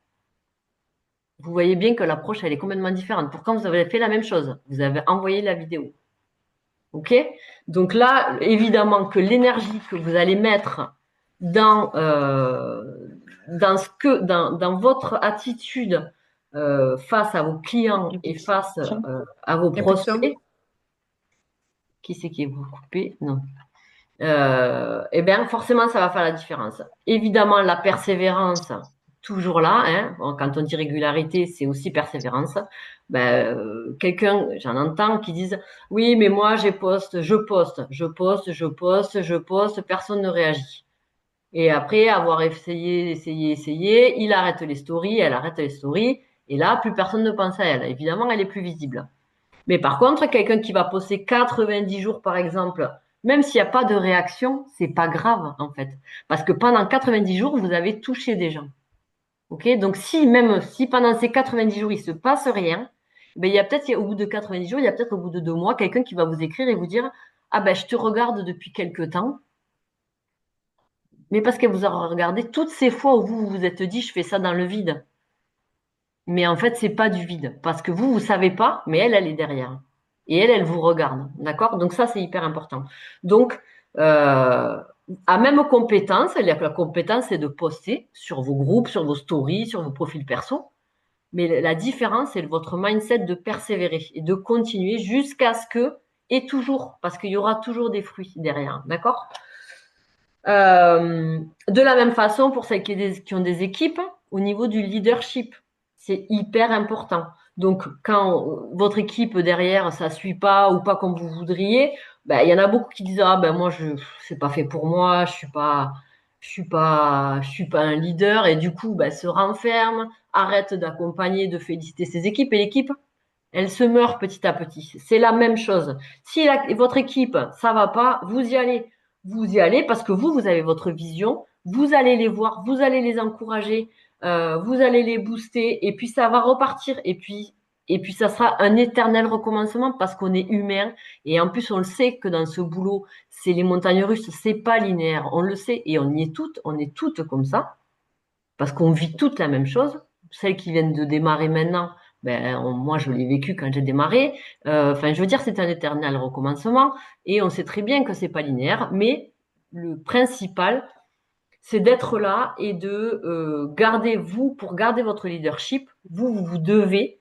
Vous voyez bien que l'approche, elle est complètement différente. Pourtant, vous avez fait la même chose. Vous avez envoyé la vidéo. OK? Donc là, évidemment que l'énergie que vous allez mettre dans, dans votre attitude face à vos clients et face à vos prospects, qui c'est qui est vous coupé? Non. Eh bien, forcément, ça va faire la différence. Évidemment, la persévérance, toujours là. Hein. Bon, quand on dit régularité, c'est aussi persévérance. Ben, quelqu'un, j'en entends qui disent, oui, mais moi, je poste, je poste, je poste, je poste, personne ne réagit. Et après avoir essayé, essayé, essayé, il arrête les stories, elle arrête les stories, et là, plus personne ne pense à elle. Évidemment, elle est plus visible. Mais par contre, quelqu'un qui va poster 90 jours, par exemple, même s'il n'y a pas de réaction, c'est pas grave, en fait. Parce que pendant 90 jours, vous avez touché des gens. OK? Donc, même si pendant ces 90 jours, il se passe rien, ben, il y a peut-être, au bout de 90 jours, il y a peut-être au bout de 2 mois, quelqu'un qui va vous écrire et vous dire, ah ben, je te regarde depuis quelque temps. Mais parce qu'elle vous aura regardé toutes ces fois où vous vous êtes dit, je fais ça dans le vide. Mais en fait, c'est pas du vide. Parce que vous savez pas, mais elle est derrière. Et elle vous regarde. D'accord? Donc ça, c'est hyper important. Donc, à même compétence, la compétence, c'est de poster sur vos groupes, sur vos stories, sur vos profils perso. Mais la différence, c'est votre mindset de persévérer et de continuer jusqu'à ce que, et toujours, parce qu'il y aura toujours des fruits derrière. D'accord? De la même façon, pour celles qui ont des équipes, au niveau du leadership, c'est hyper important. Donc, quand votre équipe derrière, ça suit pas ou pas comme vous voudriez, ben, il y en a beaucoup qui disent, ah ben moi, c'est pas fait pour moi, je suis pas un leader et du coup, ben, se renferme, arrête d'accompagner, de féliciter ses équipes et l'équipe, elle se meurt petit à petit. C'est la même chose. Si votre équipe, ça va pas, vous y allez. Vous y allez parce que vous avez votre vision, vous allez les voir, vous allez les encourager, vous allez les booster, et puis ça va repartir. Et puis ça sera un éternel recommencement parce qu'on est humain. Et en plus, on le sait que dans ce boulot, c'est les montagnes russes, c'est pas linéaire. On le sait et on est toutes comme ça parce qu'on vit toutes la même chose. Celles qui viennent de démarrer maintenant, ben, moi, je l'ai vécu quand j'ai démarré. Enfin, je veux dire, c'est un éternel recommencement et on sait très bien que c'est pas linéaire, mais le principal, c'est d'être là et de garder pour garder votre leadership, vous devez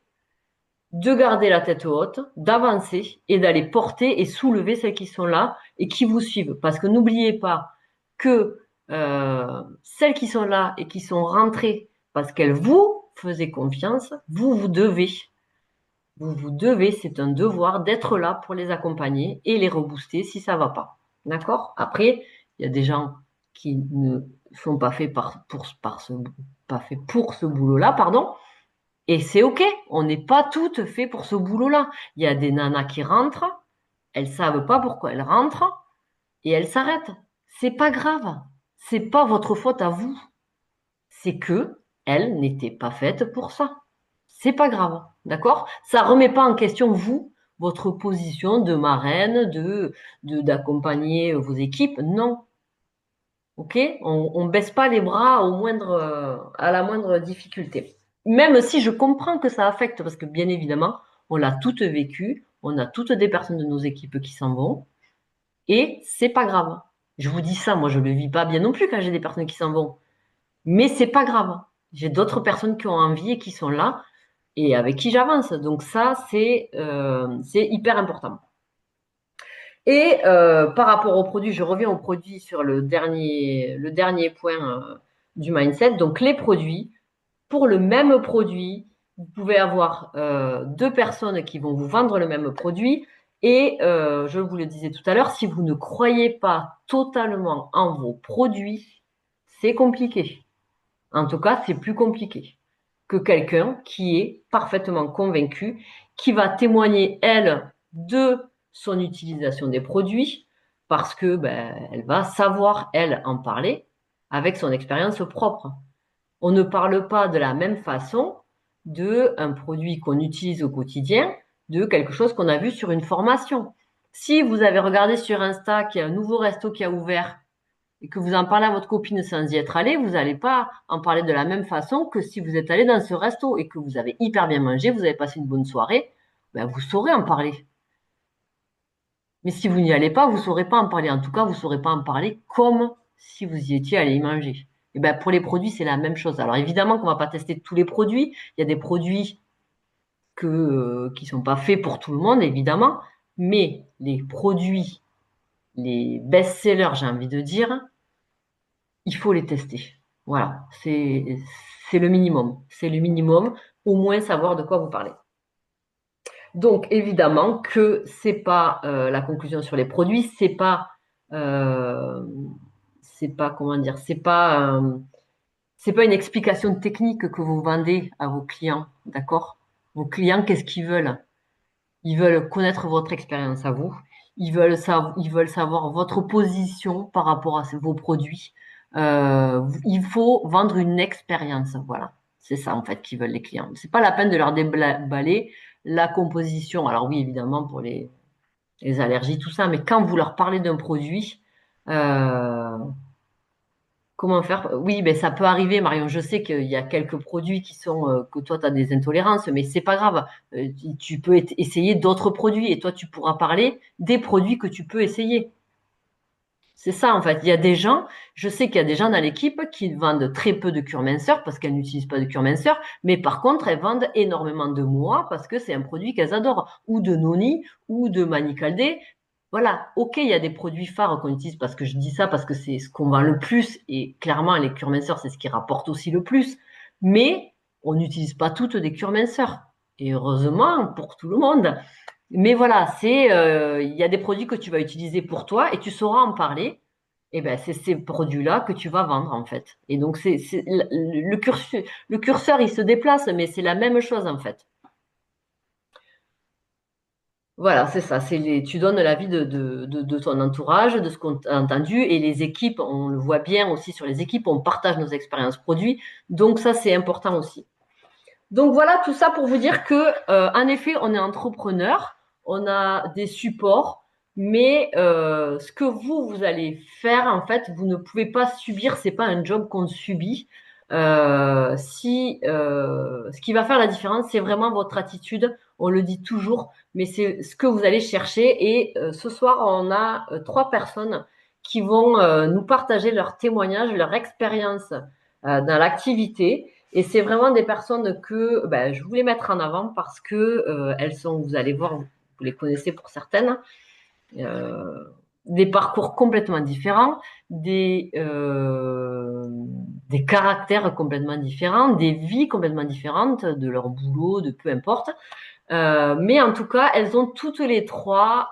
de garder la tête haute, d'avancer et d'aller porter et soulever celles qui sont là et qui vous suivent. Parce que n'oubliez pas que celles qui sont là et qui sont rentrées parce qu'elles vous faisaient confiance, vous devez, c'est un devoir d'être là pour les accompagner et les rebooster si ça va pas. D'accord? Après, il y a des gens qui ne sont pas faits pas faits pour ce boulot-là, pardon. Et c'est OK, on n'est pas toutes faits pour ce boulot-là. Il y a des nanas qui rentrent, elles savent pas pourquoi elles rentrent et elles s'arrêtent. C'est pas grave. C'est pas votre faute à vous. C'est que elles n'étaient pas faites pour ça. C'est pas grave, d'accord? Ça remet pas en question vous, votre position de marraine, d'accompagner vos équipes. Non, ok? On baisse pas les bras à la moindre difficulté. Même si je comprends que ça affecte, parce que bien évidemment, on l'a toutes vécu, on a toutes des personnes de nos équipes qui s'en vont, et c'est pas grave. Je vous dis ça, moi je le vis pas bien non plus quand j'ai des personnes qui s'en vont, mais c'est pas grave. J'ai d'autres personnes qui ont envie et qui sont là et avec qui j'avance. Donc ça, c'est hyper important. Et par rapport aux produits, je reviens aux produits sur le dernier point du mindset. Donc les produits, pour le même produit, vous pouvez avoir deux personnes qui vont vous vendre le même produit. Et je vous le disais tout à l'heure, si vous ne croyez pas totalement en vos produits, c'est compliqué. En tout cas, c'est plus compliqué que quelqu'un qui est parfaitement convaincu, qui va témoigner, elle, de son utilisation des produits, parce que elle va savoir, elle, en parler avec son expérience propre. On ne parle pas de la même façon d'un produit qu'on utilise au quotidien, de quelque chose qu'on a vu sur une formation. Si vous avez regardé sur Insta qu'il y a un nouveau resto qui a ouvert et que vous en parlez à votre copine sans y être allé, vous n'allez pas en parler de la même façon que si vous êtes allé dans ce resto et que vous avez hyper bien mangé, vous avez passé une bonne soirée, vous saurez en parler. Mais si vous n'y allez pas, vous ne saurez pas en parler. En tout cas, vous ne saurez pas en parler comme si vous y étiez allé y manger. Et pour les produits, c'est la même chose. Alors évidemment qu'on ne va pas tester tous les produits. Il y a des produits qui sont pas faits pour tout le monde, évidemment. Mais les produits, les best-sellers, j'ai envie de dire, il faut les tester. Voilà, c'est le minimum. C'est le minimum, au moins savoir de quoi vous parlez. Donc évidemment que c'est pas la conclusion sur les produits, c'est pas comment dire, c'est pas une explication technique que vous vendez à vos clients, d'accord? Vos clients, qu'est-ce qu'ils veulent? Ils veulent connaître votre expérience à vous. Ils veulent savoir votre position par rapport à vos produits. Il faut vendre une expérience. Voilà. C'est ça, en fait, qu'ils veulent les clients. C'est pas la peine de leur déballer la composition. Alors oui, évidemment, pour les allergies, tout ça, mais quand vous leur parlez d'un produit, euh, comment faire? Oui, ça peut arriver, Marion. Je sais qu'il y a quelques produits qui sont que toi, tu as des intolérances, mais c'est pas grave. Tu peux essayer d'autres produits et toi, tu pourras parler des produits que tu peux essayer. C'est ça, en fait. Il y a des gens, je sais qu'il y a des gens dans l'équipe qui vendent très peu de cure minceur parce qu'elles n'utilisent pas de cure minceur, mais par contre, elles vendent énormément de Moa parce que c'est un produit qu'elles adorent, ou de Noni, ou de Manicaldé. Voilà, ok, il y a des produits phares qu'on utilise parce que je dis ça parce que c'est ce qu'on vend le plus et clairement, les cure minceurs, c'est ce qui rapporte aussi le plus. Mais on n'utilise pas toutes des cure minceurs. Et heureusement pour tout le monde. Mais voilà, il y a des produits que tu vas utiliser pour toi et tu sauras en parler. Et c'est ces produits-là que tu vas vendre en fait. Et donc le curseur, il se déplace, mais c'est la même chose en fait. Voilà, c'est ça. Tu donnes l'avis de ton entourage, de ce qu'on a entendu, et les équipes, on le voit bien aussi sur les équipes, on partage nos expériences produits. Donc ça, c'est important aussi. Donc voilà, tout ça pour vous dire que, en effet, on est entrepreneur, on a des supports, mais ce que vous allez faire, en fait, vous ne pouvez pas subir, c'est pas un job qu'on subit. Ce qui va faire la différence, c'est vraiment votre attitude. On le dit toujours, mais c'est ce que vous allez chercher. Et ce soir, on a trois personnes qui vont nous partager leur témoignage, leur expérience dans l'activité. Et c'est vraiment des personnes que je voulais mettre en avant parce que elles sont, vous allez voir, vous les connaissez pour certaines, euh, des parcours complètement différents, des caractères complètement différents, des vies complètement différentes, de leur boulot, de peu importe. Mais en tout cas, elles ont toutes les trois,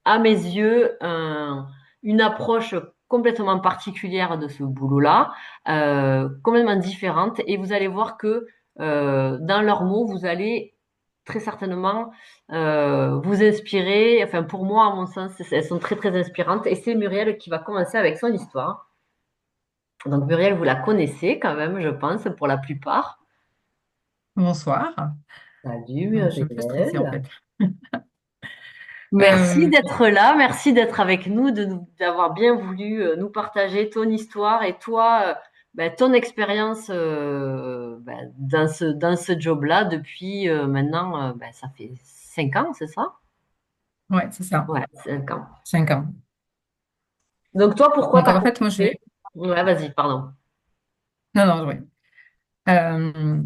à mes yeux, une approche complètement particulière de ce boulot-là, complètement différente, et vous allez voir que dans leurs mots, vous allez très certainement vous inspirer. Enfin, pour moi, à mon sens, elles sont très très inspirantes, et c'est Muriel qui va commencer avec son histoire. Donc Muriel, vous la connaissez quand même, je pense, pour la plupart. Bonsoir. Salut Je me fais stresser en Muriel. fait. Merci Euh, d'être là, merci d'être avec nous, d'avoir bien voulu nous partager ton histoire et toi, ben, ton expérience ben, dans ce job-là depuis maintenant, ben, ça fait 5 ans, c'est ça? ouais, c'est ça, Ouais, 5 ans. 5 ans. Donc toi, pourquoi Donc t'as en fait, moi commencé? j'ai... Ouais, vas-y, pardon. Non, non, oui. Euh,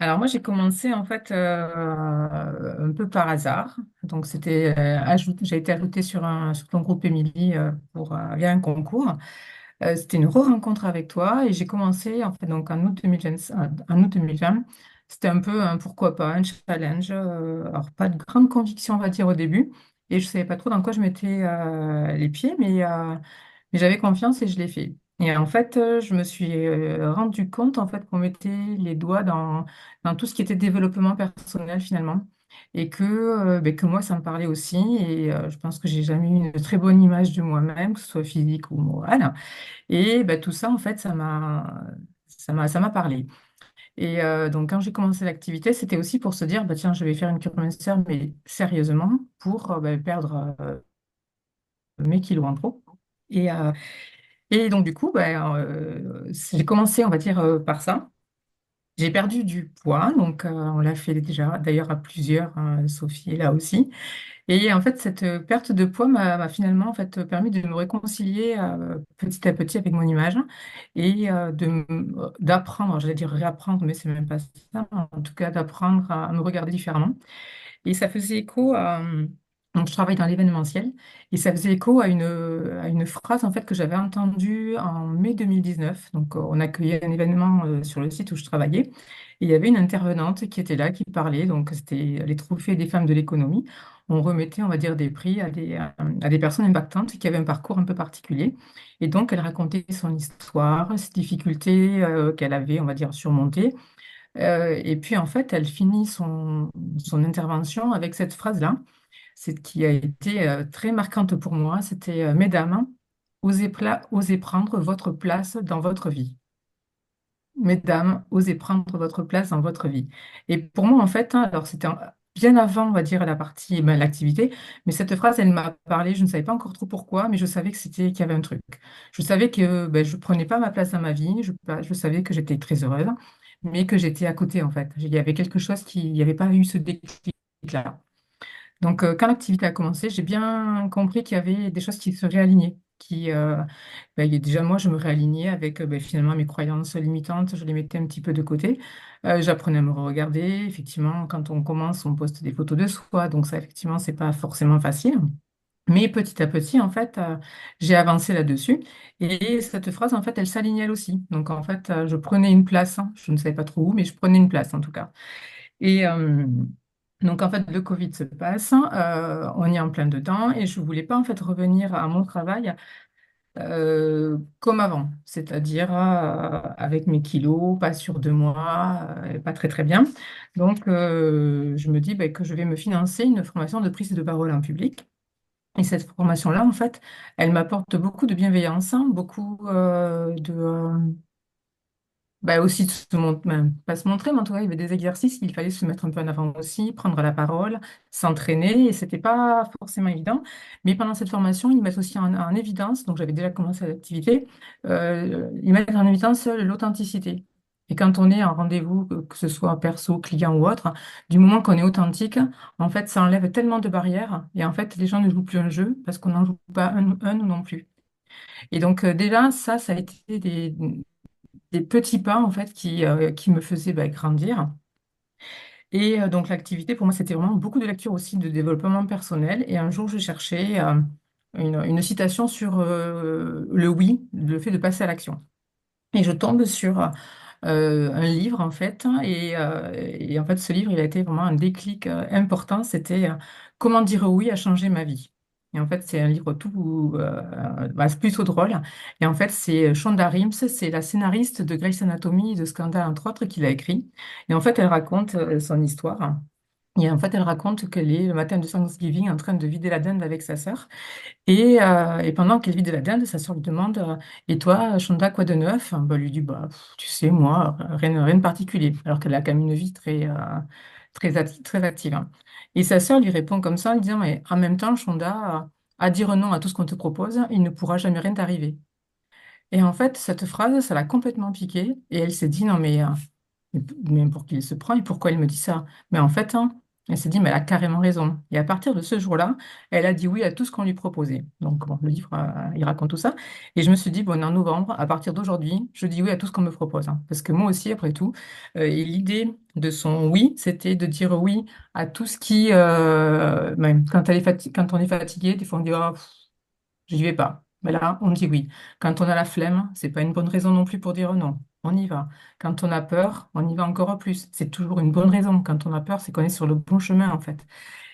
alors moi j'ai commencé en fait un peu par hasard. Donc c'était j'ai été ajoutée sur ton groupe Émilie via un concours. C'était une re-rencontre avec toi et j'ai commencé en fait donc en août 2020. En août 2020. C'était un peu un pourquoi pas, un challenge. Alors pas de grande conviction on va dire au début et je savais pas trop dans quoi je mettais les pieds, mais j'avais confiance et je l'ai fait. Et en fait, je me suis rendu compte en fait qu'on mettait les doigts dans tout ce qui était développement personnel finalement. Et que moi, ça me parlait aussi. Et je pense que j'ai jamais eu une très bonne image de moi-même, que ce soit physique ou morale. Et tout ça, en fait, ça m'a parlé. Et donc, quand j'ai commencé l'activité, c'était aussi pour se dire, tiens, je vais faire une cure minceur, mais sérieusement, pour perdre mes kilos en trop. Et, euh, et donc, du coup, j'ai commencé, on va dire, par ça. J'ai perdu du poids, donc on l'a fait déjà, d'ailleurs à plusieurs, hein, Sophie est là aussi. Et en fait, cette perte de poids m'a finalement en fait, permis de me réconcilier petit à petit avec mon image et d'apprendre, j'allais dire réapprendre, mais c'est même pas ça, en tout cas d'apprendre à me regarder différemment. Et ça faisait écho à... Donc, je travaille dans l'événementiel et ça faisait écho à une phrase en fait que j'avais entendue en mai 2019. Donc, on accueillait un événement sur le site où je travaillais et il y avait une intervenante qui était là, qui parlait. Donc, c'était les trophées des femmes de l'économie. On remettait, on va dire, des prix à des personnes impactantes qui avaient un parcours un peu particulier. Et donc, elle racontait son histoire, ses difficultés qu'elle avait, on va dire, surmontées. Et puis en fait, elle finit son intervention avec cette phrase-là, c'est qui a été très marquante pour moi. C'était Mesdames, osez prendre votre place dans votre vie. Mesdames, osez prendre votre place dans votre vie. Et pour moi, en fait, hein, alors c'était bien avant, on va dire, la partie, l'activité, mais cette phrase, elle m'a parlé, je ne savais pas encore trop pourquoi, mais je savais que qu'il y avait un truc. Je savais que je ne prenais pas ma place dans ma vie, je savais que j'étais très heureuse, mais que j'étais à côté, en fait. Il y avait quelque chose qui, il n'y avait pas eu ce déclic-là. Donc, quand l'activité a commencé, j'ai bien compris qu'il y avait des choses qui se réalignaient. Déjà, moi, je me réalignais avec finalement mes croyances limitantes, je les mettais un petit peu de côté. J'apprenais à me regarder. Effectivement, quand on commence, on poste des photos de soi. Donc, ça, effectivement, c'est pas forcément facile. Mais petit à petit, en fait, j'ai avancé là-dessus. Et cette phrase, en fait, elle s'alignait elle aussi. Donc, en fait, je prenais une place, hein. Je ne savais pas trop où, mais je prenais une place, en tout cas. Et donc, en fait, le Covid se passe, on y est en plein dedans, et je voulais pas, en fait, revenir à mon travail comme avant, c'est-à-dire avec mes kilos, pas sur 2 mois, pas très, très bien. Donc, je me dis que je vais me financer une formation de prise de parole en public. Et cette formation-là, en fait, elle m'apporte beaucoup de bienveillance, hein, beaucoup aussi de pas se montrer, mais en tout cas, il y avait des exercices, il fallait se mettre un peu en avant aussi, prendre la parole, s'entraîner, et c'était pas forcément évident. Mais pendant cette formation, ils mettent aussi en évidence, donc j'avais déjà commencé l'activité, ils mettent en évidence l'authenticité. Et quand on est en rendez-vous, que ce soit perso, client ou autre, du moment qu'on est authentique, en fait, ça enlève tellement de barrières, et en fait, les gens ne jouent plus un jeu parce qu'on n'en joue pas un non plus. Et donc, déjà, ça a été des petits pas en fait qui me faisaient grandir. Et donc l'activité pour moi c'était vraiment beaucoup de lecture aussi de développement personnel. Et un jour je cherchais une citation sur le oui, le fait de passer à l'action. Et je tombe sur un livre en fait. Et en fait ce livre il a été vraiment un déclic important. C'était Comment dire oui a changé ma vie. Et en fait, c'est un livre tout, c'est plutôt drôle. Et en fait, c'est Shonda Rhimes, c'est la scénariste de Grey's Anatomy et de Scandal, entre autres, qui l'a écrit. Et en fait, elle raconte son histoire. Et en fait, elle raconte qu'elle est le matin de Thanksgiving en train de vider la dinde avec sa sœur. Et pendant qu'elle vide la dinde, sa sœur lui demande Et toi, Shonda, quoi de neuf? Bah, elle lui dit bah, tu sais, moi, rien de particulier. Alors qu'elle a quand même une vie très active, hein. Et sa sœur lui répond comme ça en lui disant Mais en même temps, Shonda, à dire non à tout ce qu'on te propose, il ne pourra jamais rien t'arriver. Et en fait, cette phrase, ça l'a complètement piquée. Et elle s'est dit Non, mais pour qui il se prend et pourquoi il me dit ça? Mais en fait, hein, elle s'est dit, mais elle a carrément raison. Et à partir de ce jour-là, elle a dit oui à tout ce qu'on lui proposait. Donc, bon, le livre, il raconte tout ça. Et je me suis dit, bon, en novembre, à partir d'aujourd'hui, je dis oui à tout ce qu'on me propose, hein. Parce que moi aussi, après tout, et l'idée de son oui, c'était de dire oui à tout ce qui, même quand on est fatigué, des fois on dit, oh, j'y vais pas. Mais là, on dit oui. Quand on a la flemme, c'est pas une bonne raison non plus pour dire non. On y va. Quand on a peur, on y va encore plus. C'est toujours une bonne raison. Quand on a peur, c'est qu'on est sur le bon chemin, en fait.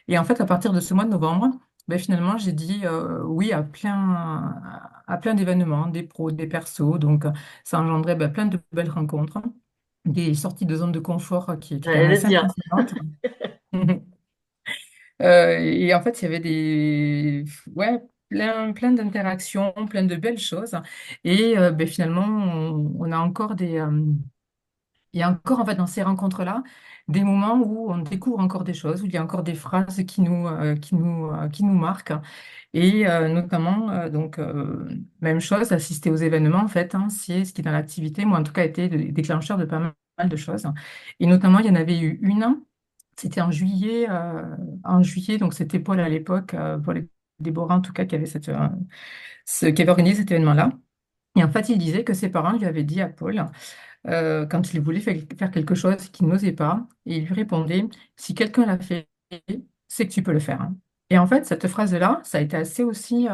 Et en fait, à partir de ce mois de novembre, ben, finalement, j'ai dit oui à plein d'événements, des pros, des persos. Donc, ça engendrait ben, plein de belles rencontres, des sorties de zone de confort qui étaient quand même J'allais le assez dire. impressionnantes. Et en fait, il y avait ouais, plein d'interactions, plein de belles choses. Et ben, finalement, on a encore il y a encore en fait dans ces rencontres-là des moments où on découvre encore des choses, où il y a encore des phrases qui nous marquent. Et notamment, même chose, assister aux événements, en fait, hein, c'est ce qui dans l'activité, moi en tout cas, a été le déclencheur de pas mal de choses. Et notamment, il y en avait eu une. C'était en juillet, donc c'était Paul à l'époque, Paul et Déborah en tout cas, qui avait organisé cet événement-là. Et en fait, il disait que ses parents lui avaient dit à Paul, quand il voulait faire quelque chose qu'il n'osait pas, et il lui répondait, si quelqu'un l'a fait, c'est que tu peux le faire, hein. Et en fait, cette phrase-là, ça a été assez aussi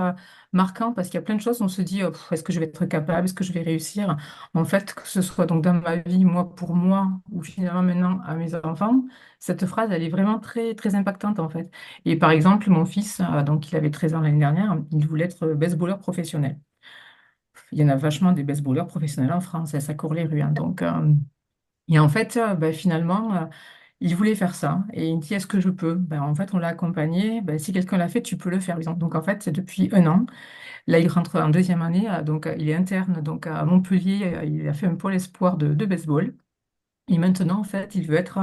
marquant parce qu'il y a plein de choses, on se dit, est-ce que je vais être capable, est-ce que je vais réussir? En fait, que ce soit donc dans ma vie, moi pour moi, ou finalement maintenant à mes enfants, cette phrase, elle est vraiment très impactante en fait. Et par exemple, mon fils, donc il avait 13 ans l'année dernière, il voulait être baseballeur professionnel. Il y en a vachement des baseballeurs professionnels en France, et ça court les rues, hein. Donc, et en fait, finalement, il voulait faire ça. Et il me dit, est-ce que je peux? Ben, en fait, on l'a accompagné. Ben, si quelqu'un l'a fait, tu peux le faire. Donc, en fait, c'est depuis un an. Là, il rentre en deuxième année. Donc, il est interne donc, à Montpellier. Il a fait un pôle espoir de baseball. Et maintenant, en fait, il veut être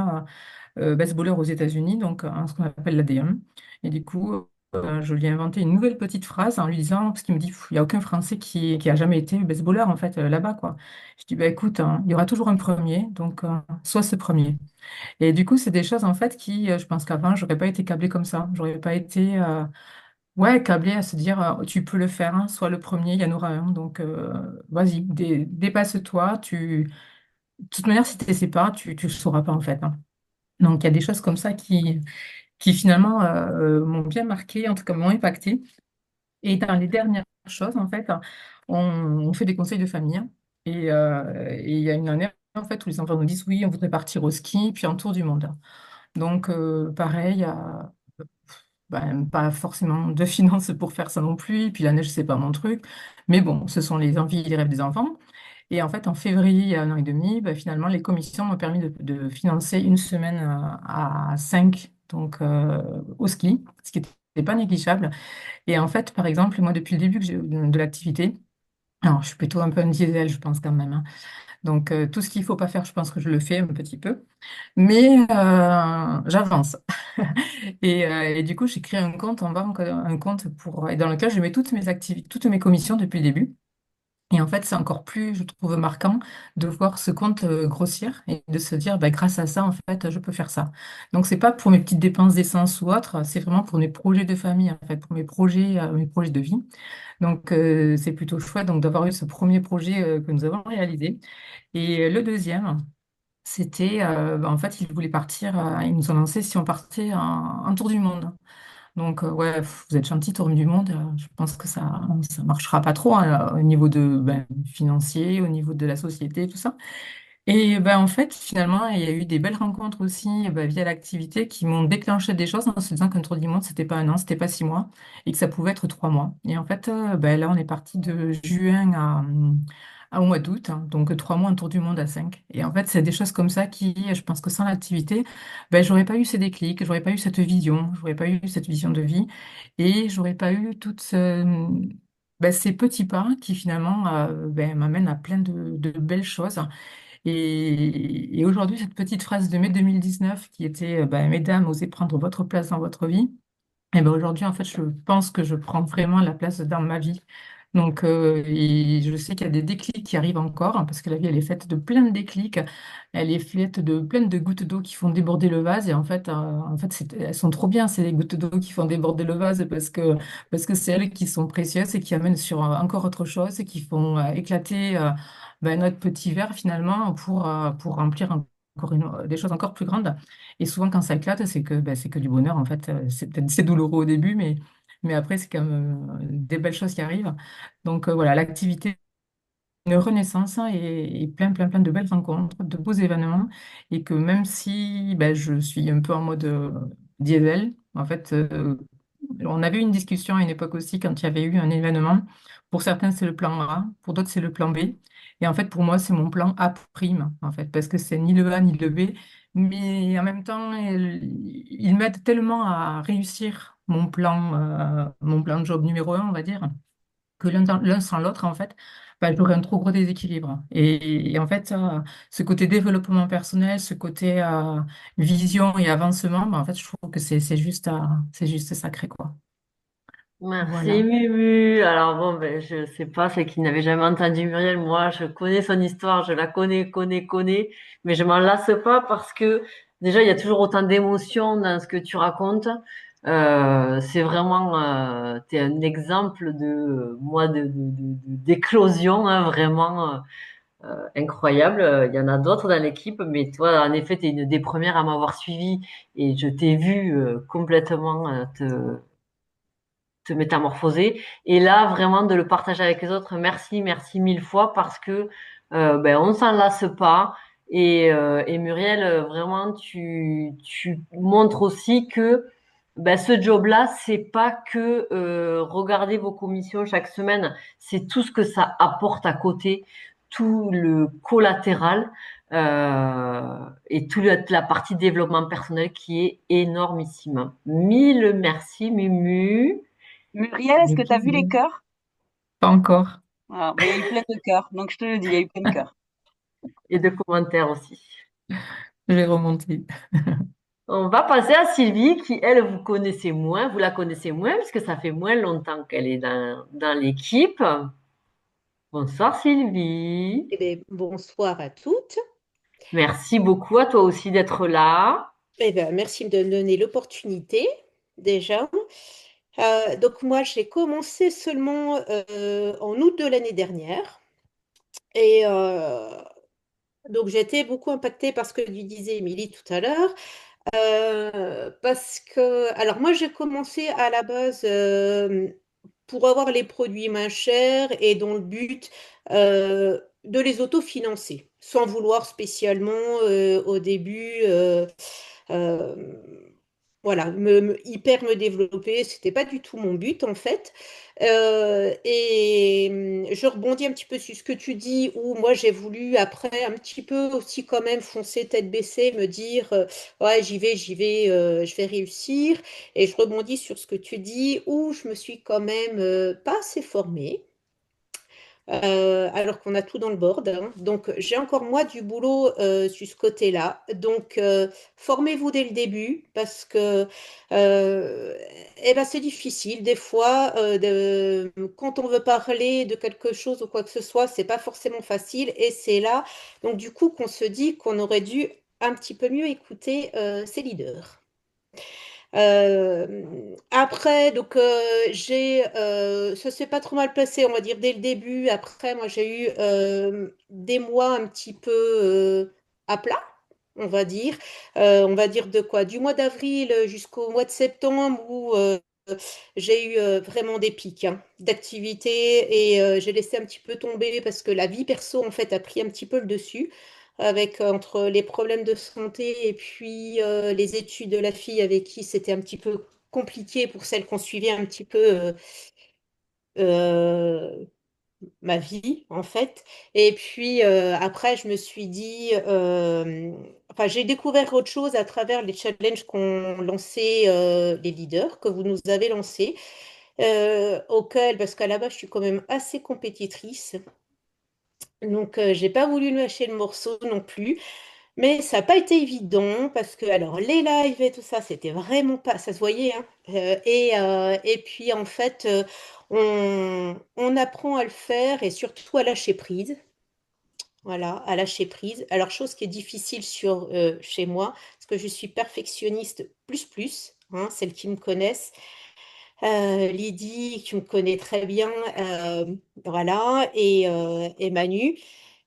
baseballeur aux États-Unis, donc ce qu'on appelle l'AD1. Et du coup, je lui ai inventé une nouvelle petite phrase en lui disant, parce qu'il me dit, il n'y a aucun Français qui a jamais été baseballeur, en fait, là-bas, quoi. Je dis, bah, écoute, hein, il y aura toujours un premier, donc sois ce premier. Et du coup, c'est des choses, en fait, je pense qu'avant, j'aurais pas été câblée comme ça. J'aurais pas été, ouais, câblée à se dire, tu peux le faire, hein, sois le premier, il y en aura un. Donc, vas-y, dépasse-toi. De toute manière, si tu ne sais pas, tu ne le sauras pas, en fait, hein. Donc, il y a des choses comme ça qui finalement m'ont bien marqué, en tout cas m'ont impacté. Et dans les dernières choses, en fait, on fait des conseils de famille. Et il y a une année, en fait, où les enfants nous disent, oui, on voudrait partir au ski, puis en tour du monde. Donc, pareil, ben, pas forcément de finances pour faire ça non plus. Et puis la neige, c'est pas mon truc. Mais bon, ce sont les envies et les rêves des enfants. Et en fait, en février, il y a un an et demi, ben, finalement, les commissions m'ont permis de financer une semaine à 5 donc, au ski, ce qui n'était pas négligeable. Et en fait, par exemple, moi, depuis le début que j'ai de l'activité, alors je suis plutôt un peu un diesel, je pense quand même, hein. Donc, tout ce qu'il ne faut pas faire, je pense que je le fais un petit peu. Mais j'avance. Et du coup, j'ai créé un compte en banque, un compte et dans lequel je mets toutes mes activités, toutes mes commissions depuis le début. Et en fait, c'est encore plus, je trouve, marquant de voir ce compte grossir et de se dire, bah, grâce à ça, en fait, je peux faire ça. Donc, c'est pas pour mes petites dépenses d'essence ou autre, c'est vraiment pour mes projets de famille, en fait, pour mes projets de vie. Donc, c'est plutôt chouette donc, d'avoir eu ce premier projet que nous avons réalisé. Et le deuxième, c'était, en fait, ils voulaient partir, ils nous ont lancé si on partait un tour du monde. Donc, ouais, vous êtes gentil, tour du monde. Je pense que ça marchera pas trop hein, au niveau financier, au niveau de la société, tout ça. Et ben, en fait, finalement, il y a eu des belles rencontres aussi via l'activité qui m'ont déclenché des choses en se disant qu'un tour du monde, c'était pas un an, c'était pas 6 mois et que ça pouvait être 3 mois. Et en fait, là, on est parti de juin au mois d'août, hein, donc 3 mois, un tour du monde à 5. Et en fait, c'est des choses comme ça qui, je pense que sans l'activité, j'aurais pas eu ces déclics, j'aurais pas eu cette vision, j'aurais pas eu cette vision de vie et j'aurais pas eu ces petits pas qui finalement m'amènent à plein de belles choses. Et aujourd'hui, cette petite phrase de mai 2019 qui était Mesdames, osez prendre votre place dans votre vie, et ben aujourd'hui, en fait, je pense que je prends vraiment la place dans ma vie. Donc, et je sais qu'il y a des déclics qui arrivent encore, hein, parce que la vie, elle est faite de plein de déclics. Elle est faite de plein de gouttes d'eau qui font déborder le vase. Et en fait elles sont trop bien, ces gouttes d'eau qui font déborder le vase, parce que c'est elles qui sont précieuses et qui amènent sur encore autre chose et qui font éclater notre petit verre, finalement, pour remplir encore des choses encore plus grandes. Et souvent, quand ça éclate, c'est que du bonheur, en fait. C'est douloureux au début, mais après, c'est quand même des belles choses qui arrivent. Donc voilà, l'activité, une renaissance, hein, et plein, plein, plein de belles rencontres, de beaux événements. Et que même si je suis un peu en mode diesel, en fait, on avait eu une discussion à une époque aussi quand il y avait eu un événement. Pour certains, c'est le plan A, pour d'autres, c'est le plan B. Et en fait, pour moi, c'est mon plan A prime, en fait, parce que c'est ni le A ni le B. Mais en même temps, il m'aide tellement à réussir mon plan de job numéro un, on va dire, que l'un sans l'autre, en fait, j'aurais un trop gros déséquilibre. Et en fait, ce côté développement personnel, ce côté vision et avancement, en fait, je trouve que c'est juste sacré, quoi. Merci Voilà. Mumu. Alors bon, je sais pas, c'est qui n'avait jamais entendu Muriel. Moi, je connais son histoire, je la connais, mais je m'en lasse pas parce que déjà, il y a toujours autant d'émotions dans ce que tu racontes. C'est vraiment, t'es un exemple de moi d'éclosion, hein, vraiment incroyable. Il y en a d'autres dans l'équipe, mais toi, en effet, t'es une des premières à m'avoir suivi et je t'ai vu complètement te métamorphoser. Et là, vraiment, de le partager avec les autres, merci, merci mille fois parce que on s'en lasse pas. Et Muriel, vraiment, tu montres aussi que ce job-là, c'est pas que regarder vos commissions chaque semaine, c'est tout ce que ça apporte à côté, tout le collatéral et toute la partie développement personnel qui est énormissime. Mille merci, Mumu. Muriel, est-ce que Avec tu as vu plaisir. les cœurs? Pas encore. Ah, bah, il y a eu plein de cœurs, donc je te le dis, il y a eu plein de cœurs. Et de commentaires aussi. Je vais remonter. On va passer à Sylvie, qui, elle, vous la connaissez moins, puisque ça fait moins longtemps qu'elle est dans l'équipe. Bonsoir Sylvie. Eh bien, bonsoir à toutes. Merci beaucoup à toi aussi d'être là. Eh bien, merci de me donner l'opportunité déjà. Donc moi, j'ai commencé seulement en août de l'année dernière. Et donc j'ai été beaucoup impactée par ce que lui disait Émilie tout à l'heure. Parce que, alors moi, j'ai commencé à la base pour avoir les produits moins chers et dans le but de les autofinancer, sans vouloir spécialement au début, euh, voilà, hyper me développer. C'était pas du tout mon but en fait. Et je rebondis un petit peu sur ce que tu dis, où moi j'ai voulu après un petit peu aussi quand même foncer tête baissée, me dire ouais, j'y vais, je vais réussir. Et je rebondis sur ce que tu dis, où je me suis quand même pas assez formée. Alors qu'on a tout dans le board, hein. Donc, j'ai encore moi du boulot sur ce côté-là. Donc, formez-vous dès le début parce que eh ben, c'est difficile. Des fois, quand on veut parler de quelque chose ou quoi que ce soit, c'est pas forcément facile. Et c'est là, donc du coup, qu'on se dit qu'on aurait dû un petit peu mieux écouter ses leaders. Après, donc ça s'est pas trop mal passé, on va dire dès le début. Après, moi j'ai eu des mois un petit peu à plat, on va dire de quoi? Du mois d'avril jusqu'au mois de septembre où j'ai eu vraiment des pics hein, d'activité et j'ai laissé un petit peu tomber parce que la vie perso en fait a pris un petit peu le dessus. avec entre les problèmes de santé et puis les études de la fille avec qui c'était un petit peu compliqué pour celles qu'on suivait un petit peu euh, ma vie en fait. Et puis après, je me suis dit, enfin, j'ai découvert autre chose à travers les challenges qu'ont lancé les leaders, que vous nous avez lancés, auquel, parce qu'à la base, je suis quand même assez compétitrice. Donc, j'ai pas voulu lâcher le morceau non plus. Mais ça n'a pas été évident parce que alors les lives et tout ça, c'était vraiment pas, ça se voyait, hein. Et puis en fait, on apprend à le faire et surtout à lâcher prise. Voilà, à lâcher prise. Alors chose qui est difficile chez moi, parce que je suis perfectionniste plus, hein, celles qui me connaissent. Lydie, qui me connaît très bien, voilà, et Manu.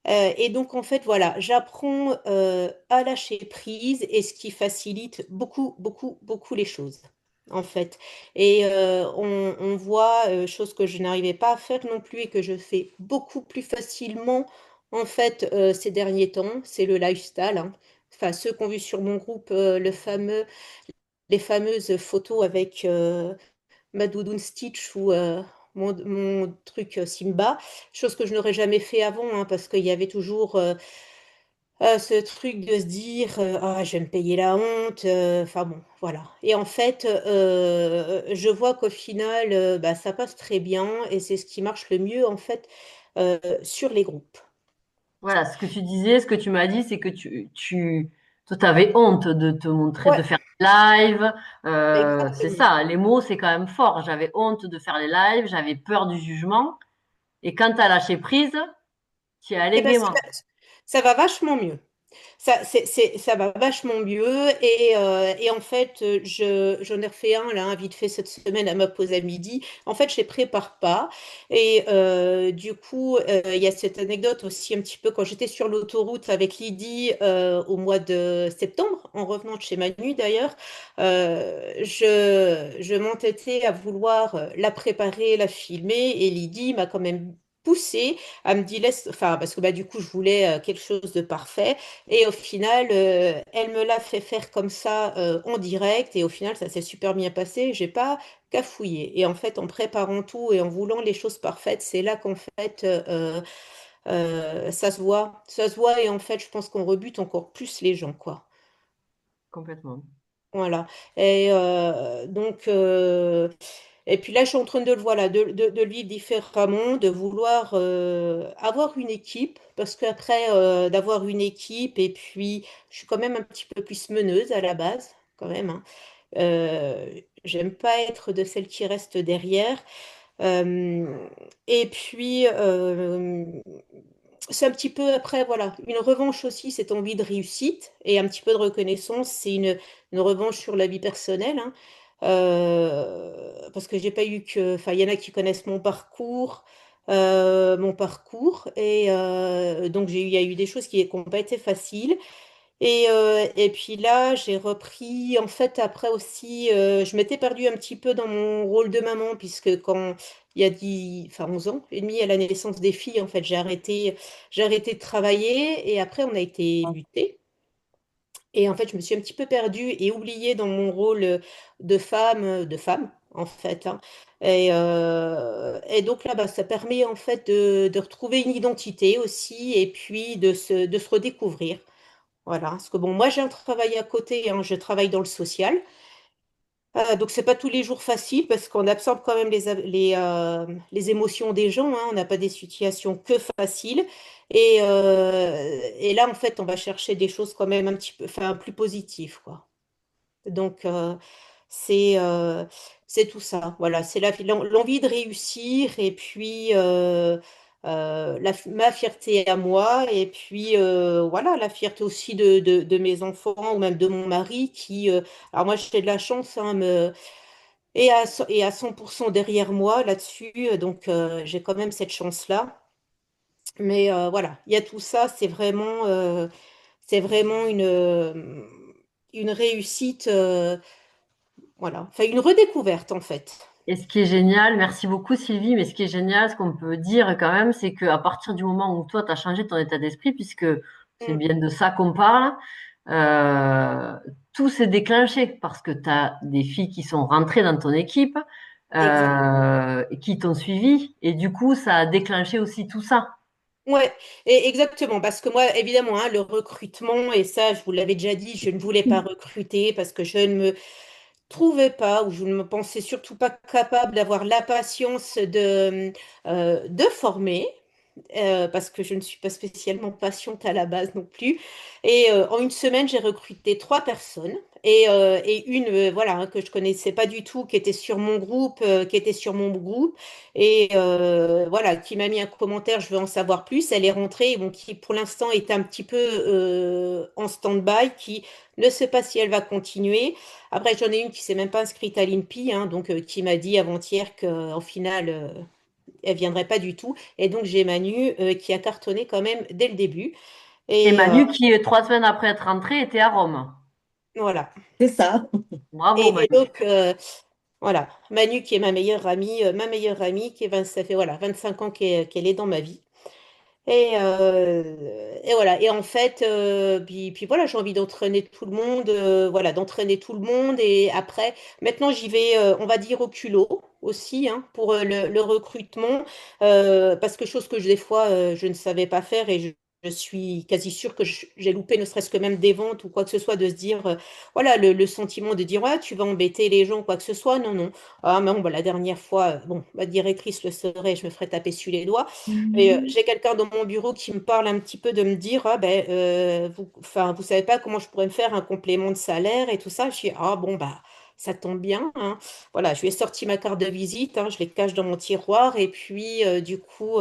Et donc, en fait, voilà, j'apprends à lâcher prise et ce qui facilite beaucoup les choses, en fait. Et on voit, chose que je n'arrivais pas à faire non plus et que je fais beaucoup plus facilement, en fait, ces derniers temps, c'est le lifestyle, hein. Enfin, ceux qui ont vu sur mon groupe les fameuses photos avec ma doudoune Stitch ou mon truc Simba, chose que je n'aurais jamais fait avant, hein, parce qu'il y avait toujours ce truc de se dire ah, je vais me payer la honte, enfin bon, voilà. Et en fait, je vois qu'au final, bah, ça passe très bien et c'est ce qui marche le mieux en fait sur les groupes. Voilà, ce que tu disais, ce que tu m'as dit, c'est que toi, t'avais honte de te montrer, de Ouais, faire des lives. C'est exactement. ça, les mots, c'est quand même fort. J'avais honte de faire les lives, j'avais peur du jugement. Et quand t'as lâché prise, tu y es allé Et ben, gaiement. ça va vachement mieux. Ça va vachement mieux et en fait, j'en ai refait un là, vite fait cette semaine à ma pause à midi. En fait, je les prépare pas et du coup, il y a cette anecdote aussi un petit peu quand j'étais sur l'autoroute avec Lydie au mois de septembre, en revenant de chez Manu d'ailleurs, je m'entêtais à vouloir la préparer, la filmer et Lydie m'a quand même poussée à me dire laisse, enfin parce que bah du coup je voulais quelque chose de parfait. Et au final, elle me l'a fait faire comme ça en direct. Et au final, ça s'est super bien passé. J'ai pas cafouillé. Et en fait, en préparant tout et en voulant les choses parfaites, c'est là qu'en fait, ça se voit. Ça se voit. Et en fait, je pense qu'on rebute encore plus les gens, quoi. Complètement. Voilà. Et donc, et puis là, je suis en train de le voilà, de le vivre différemment, de vouloir avoir une équipe, parce qu'après d'avoir une équipe, et puis je suis quand même un petit peu plus meneuse à la base, quand même, hein. J'aime pas être de celle qui reste derrière. Euh, et puis, c'est un petit peu après, voilà, une revanche aussi, cette envie de réussite et un petit peu de reconnaissance, c'est une revanche sur la vie personnelle, hein. Parce que j'ai pas eu que, enfin, il y en a qui connaissent mon parcours, et donc il y a eu des choses qui n'ont pas été faciles. Et puis là, j'ai repris, en fait, après aussi, je m'étais perdue un petit peu dans mon rôle de maman, puisque quand il y a 11 ans et demi à la naissance des filles, en fait, j'ai arrêté de travailler, et après, on a été mutés. Et en fait, je me suis un petit peu perdue et oubliée dans mon rôle de femme, en fait, hein. Et donc là, bah, ça permet, en fait, de retrouver une identité aussi, et puis de se redécouvrir. Voilà, parce que bon, moi j'ai un travail à côté, hein, je travaille dans le social. Donc c'est pas tous les jours facile parce qu'on absorbe quand même les émotions des gens, hein, on n'a pas des situations que faciles. Et là, en fait, on va chercher des choses quand même un petit peu, enfin, plus positives, quoi. Donc c'est euh, c'est tout ça. Voilà, c'est l'envie de réussir et puis ma fierté à moi et puis voilà, la fierté aussi de mes enfants ou même de mon mari qui, alors moi j'ai de la chance, hein, et à 100% derrière moi là-dessus, donc j'ai quand même cette chance-là. Mais voilà, il y a tout ça, c'est vraiment une réussite. Voilà, enfin une redécouverte en fait. Et ce qui est génial, merci beaucoup Sylvie, mais ce qui est génial, ce qu'on peut dire quand même, c'est qu'à partir du moment où toi, tu as changé ton état d'esprit, puisque c'est Mm. bien de ça qu'on parle, euh, tout s'est déclenché parce que tu as des filles qui sont rentrées dans ton équipe, Exact. qui t'ont suivi, et du coup, ça a déclenché aussi tout ça. Ouais, et exactement, parce que moi, évidemment, hein, le recrutement, et ça, je vous l'avais déjà dit, je ne voulais pas recruter parce que je ne me trouvais pas, ou je ne me pensais surtout pas capable d'avoir la patience de former. Parce que je ne suis pas spécialement patiente à la base non plus. Et en une semaine, j'ai recruté 3 personnes et une voilà hein, que je connaissais pas du tout, qui était sur mon groupe, et voilà, qui m'a mis un commentaire, je veux en savoir plus. Elle est rentrée, bon, qui pour l'instant est un petit peu en stand-by, qui ne sait pas si elle va continuer. Après, j'en ai une qui s'est même pas inscrite à l'INPI, hein, donc qui m'a dit avant-hier qu'en final elle viendrait pas du tout. Et donc j'ai Manu qui a cartonné quand même dès le début. Et Et Manu, qui, 3 semaines après être rentré, était à Rome. voilà. C'est ça. Bravo, Et Manu. donc voilà, Manu qui est ma meilleure amie, ça fait voilà 25 ans qu'elle est dans ma vie. Et voilà. Et en fait, puis voilà, j'ai envie d'entraîner tout le monde, voilà, d'entraîner tout le monde. Et après, maintenant, j'y vais, on va dire, au culot aussi, hein, pour le recrutement, parce que chose que des fois, je ne savais pas faire et je suis quasi sûre que j'ai loupé ne serait-ce que même des ventes ou quoi que ce soit, de se dire, voilà, le sentiment de dire, ouais, tu vas embêter les gens, quoi que ce soit. Non, non. Ah, mais bon, bah, la dernière fois, bon, ma directrice le saurait, je me ferais taper sur les doigts. Et j'ai quelqu'un dans mon bureau qui me parle un petit peu de me dire, ah ben, enfin, vous savez pas comment je pourrais me faire un complément de salaire et tout ça. Je dis, ah bon, bah, ça tombe bien, hein. Voilà, je lui ai sorti ma carte de visite, hein, je les cache dans mon tiroir. Et puis, du coup,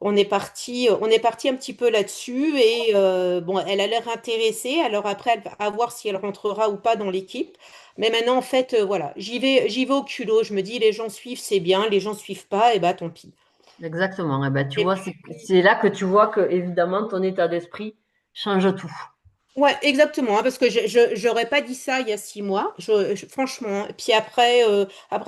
on est parti un petit peu là-dessus. Et bon, elle a l'air intéressée. Alors après, à voir si elle rentrera ou pas dans l'équipe. Mais maintenant, en fait, voilà, j'y vais au culot. Je me dis, les gens suivent, c'est bien. Les gens suivent pas, et bah, tant pis. Exactement. Eh ben, tu Et vois, c'est là que tu vois que, évidemment, ton état d'esprit change tout. ouais, exactement, hein, parce que j'aurais pas dit ça il y a 6 mois, franchement. Puis après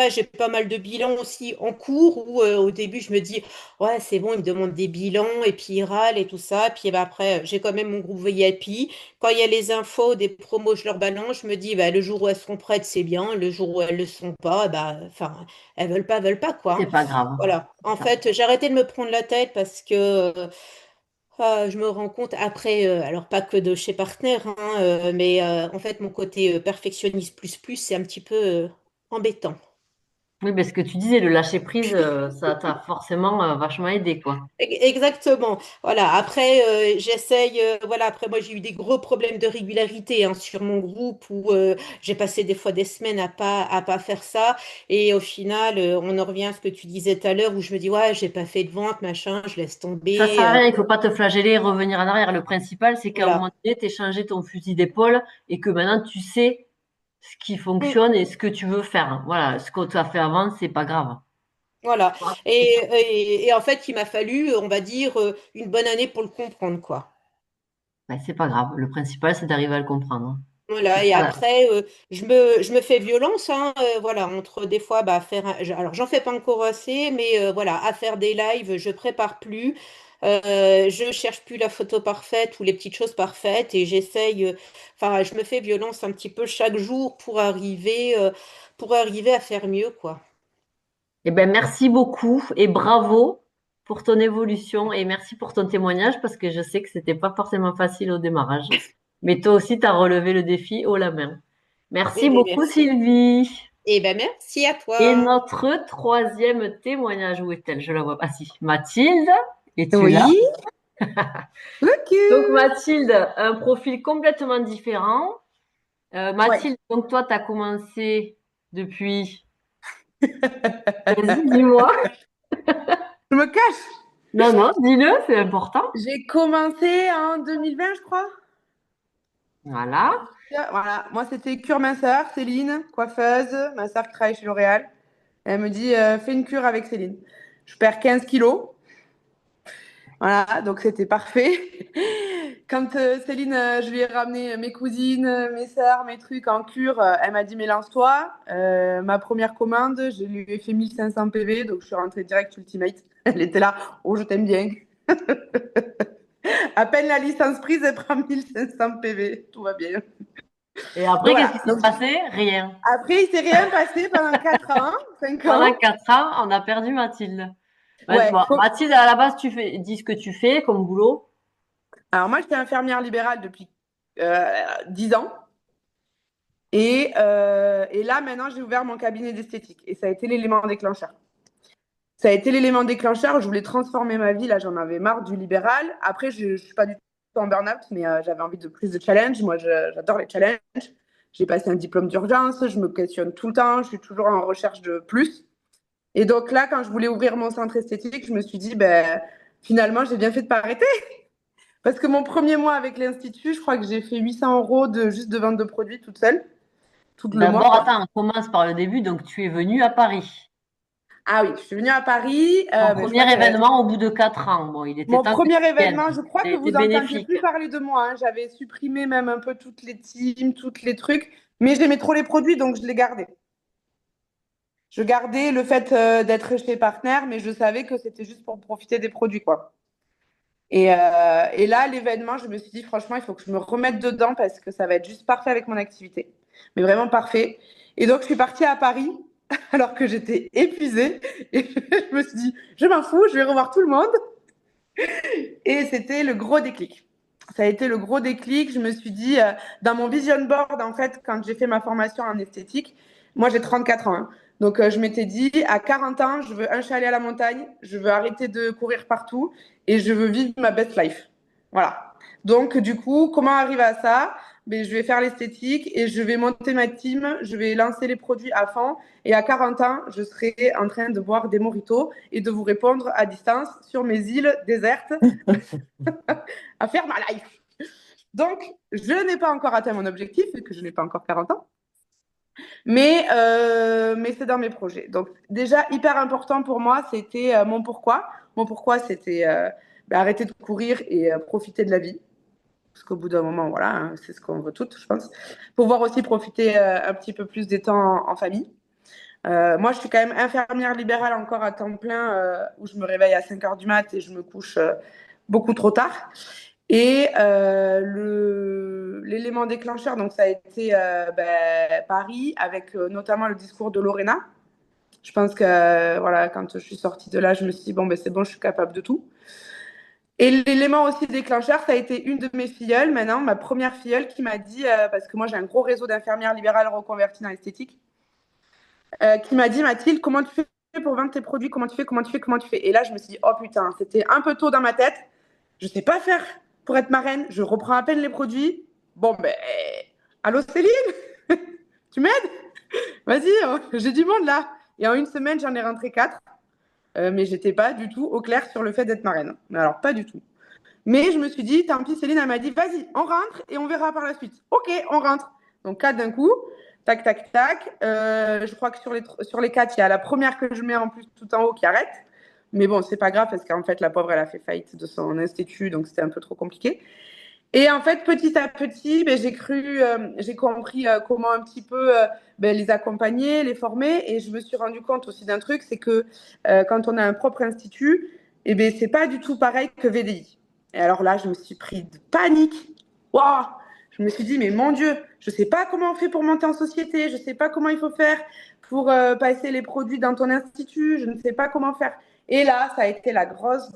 j'ai pas mal de bilans aussi en cours où au début je me dis, ouais, c'est bon, ils me demandent des bilans et puis ils râlent et tout ça. Puis bah, après, j'ai quand même mon groupe VIP. Quand il y a les infos, des promos, je leur balance, je me dis, bah, le jour où elles seront prêtes, c'est bien. Le jour où elles le sont pas, bah, enfin, elles veulent pas, quoi, C'est hein. pas grave. Voilà. En fait, j'ai arrêté de me prendre la tête parce que je me rends compte après, alors pas que de chez Partner, hein, mais en fait mon côté perfectionniste plus, c'est un petit peu embêtant. Oui, mais ce que tu disais, le lâcher prise, ça t'a forcément vachement aidé, quoi. Exactement. Voilà. Après, j'essaye. Voilà. Après, moi, j'ai eu des gros problèmes de régularité hein, sur mon groupe où j'ai passé des fois des semaines à pas faire ça. Et au final, on en revient à ce que tu disais tout à l'heure où je me dis, ouais, j'ai pas fait de vente, machin, je laisse Ça sert tomber. à rien, il faut pas te flageller et revenir en arrière. Le principal, c'est qu'à un Voilà. moment donné, tu changé ton fusil d'épaule et que maintenant tu sais ce qui Mm. fonctionne et ce que tu veux faire. Voilà, ce que tu as fait avant, c'est pas grave. Voilà. Voilà, Et, c'est ça. et en fait, il m'a fallu, on va dire, une bonne année pour le comprendre, quoi. Ben, c'est pas grave. Le principal, c'est d'arriver à le comprendre. C'est Voilà. Et ça. Là. après, je me fais violence, hein, voilà, entre des fois, bah, alors, j'en fais pas encore assez, mais voilà, à faire des lives, je prépare plus. Je cherche plus la photo parfaite ou les petites choses parfaites et j'essaye, enfin, je me fais violence un petit peu chaque jour pour arriver à faire mieux, quoi. Eh ben, merci beaucoup et bravo pour ton évolution et merci pour ton témoignage parce que je sais que c'était pas forcément facile au démarrage. Mais toi aussi, tu as relevé le défi haut la main. Eh Merci bien, beaucoup, merci. Sylvie. Eh ben, merci à Et toi. notre troisième témoignage, où est-elle? Je la vois pas. Ah si, Mathilde, es-tu là? Oui, Donc coucou. Mathilde, un profil complètement différent. Ouais. Mathilde, donc toi, tu as commencé depuis... Vas-y, dis-moi. Je me cache. Non, non, dis-le, c'est important. J'ai commencé en 2020, je crois. Voilà. Voilà, moi c'était cure ma sœur, Céline, coiffeuse, ma sœur qui travaille chez L'Oréal. Elle me dit fais une cure avec Céline. Je perds 15 kilos. Voilà, donc c'était parfait. Quand Céline, je lui ai ramené mes cousines, mes sœurs, mes trucs en cure, elle m'a dit mais lance-toi. Ma première commande, je lui ai fait 1500 PV, donc je suis rentrée direct Ultimate. Elle était là, oh je t'aime bien. À peine la licence prise, elle prend 1500 PV. Tout va bien. Et après, Voilà. qu'est-ce qui s'est passé? Rien. Après, il s'est rien passé pendant 4 ans, 5 ans. Pendant 4 ans, on a perdu Mathilde. Ouais. Bon, Mathilde, à la base, dis ce que tu fais comme boulot. Alors moi, j'étais infirmière libérale depuis 10 ans. Et là, maintenant, j'ai ouvert mon cabinet d'esthétique. Et ça a été l'élément déclencheur. Ça a été l'élément déclencheur. Je voulais transformer ma vie. Là, j'en avais marre du libéral. Après, je ne suis pas du tout en burn-out, mais j'avais envie de plus de challenge. Moi, j'adore les challenges. J'ai passé un diplôme d'urgence. Je me questionne tout le temps. Je suis toujours en recherche de plus. Et donc là, quand je voulais ouvrir mon centre esthétique, je me suis dit, ben, finalement, j'ai bien fait de ne pas arrêter. Parce que mon premier mois avec l'Institut, je crois que j'ai fait 800 € juste de vente de produits toute seule. Tout le mois, D'abord, quoi. attends, on commence par le début. Donc, tu es venue à Paris. Ah oui, je suis venue à Paris. Ton premier événement au bout de 4 ans. Bon, il était Mon temps premier que tu événement, viennes. je crois que C'était vous n'entendiez bénéfique. plus parler de moi. Hein. J'avais supprimé même un peu toutes les teams, tous les trucs. Mais j'aimais trop les produits, donc je les gardais. Je gardais le fait d'être chez Partner, mais je savais que c'était juste pour profiter des produits, quoi. Et là, l'événement, je me suis dit, franchement, il faut que je me remette dedans parce que ça va être juste parfait avec mon activité. Mais vraiment parfait. Et donc, je suis partie à Paris alors que j'étais épuisée. Et je me suis dit, je m'en fous, je vais revoir tout le monde. Et c'était le gros déclic. Ça a été le gros déclic. Je me suis dit, dans mon vision board, en fait, quand j'ai fait ma formation en esthétique, moi j'ai 34 ans. Hein. Donc je m'étais dit, à 40 ans, je veux un chalet à la montagne, je veux arrêter de courir partout et je veux vivre ma best life. Voilà. Donc du coup, comment arriver à ça? Ben, je vais faire l'esthétique et je vais monter ma team, je vais lancer les produits à fond. Et à 40 ans, je serai en train de boire des mojitos et de vous répondre à distance sur mes îles désertes à faire ma life. Donc, je n'ai pas encore atteint mon objectif, vu que je n'ai pas encore 40 ans. Mais c'est dans mes projets. Donc, déjà, hyper important pour moi, c'était mon pourquoi. Mon pourquoi, c'était arrêter de courir et profiter de la vie. Parce qu'au bout d'un moment, voilà, hein, c'est ce qu'on veut toutes, je pense. Pouvoir aussi profiter un petit peu plus des temps en famille. Moi, je suis quand même infirmière libérale encore à temps plein, où je me réveille à 5 heures du mat et je me couche beaucoup trop tard. Et l'élément déclencheur, donc ça a été Paris, avec notamment le discours de Lorena. Je pense que voilà, quand je suis sortie de là, je me suis dit, bon, ben, c'est bon, je suis capable de tout. Et l'élément aussi déclencheur, ça a été une de mes filleules, maintenant, ma première filleule, qui m'a dit, parce que moi j'ai un gros réseau d'infirmières libérales reconverties dans l'esthétique, qui m'a dit, Mathilde, comment tu fais pour vendre tes produits? Comment tu fais? Et là, je me suis dit, oh putain, c'était un peu tôt dans ma tête. Je sais pas faire pour être marraine. Je reprends à peine les produits. Bon, ben, allô Céline? Tu m'aides? Vas-y, j'ai du monde là. Et en une semaine, j'en ai rentré 4. Mais j'étais pas du tout au clair sur le fait d'être marraine. Alors, pas du tout. Mais je me suis dit, tant pis, Céline, elle m'a dit, vas-y, on rentre et on verra par la suite. Ok, on rentre. Donc, 4 d'un coup. Tac, tac, tac. Je crois que sur les 4, il y a la première que je mets en plus tout en haut qui arrête. Mais bon, c'est pas grave parce qu'en fait, la pauvre, elle a fait faillite de son institut, donc c'était un peu trop compliqué. Et en fait, petit à petit, j'ai compris comment un petit peu les accompagner, les former. Et je me suis rendu compte aussi d'un truc, c'est que quand on a un propre institut, c'est pas du tout pareil que VDI. Et alors là, je me suis pris de panique. Waouh! Je me suis dit, mais mon Dieu, je sais pas comment on fait pour monter en société, je sais pas comment il faut faire pour passer les produits dans ton institut, je ne sais pas comment faire. Et là, ça a été la grosse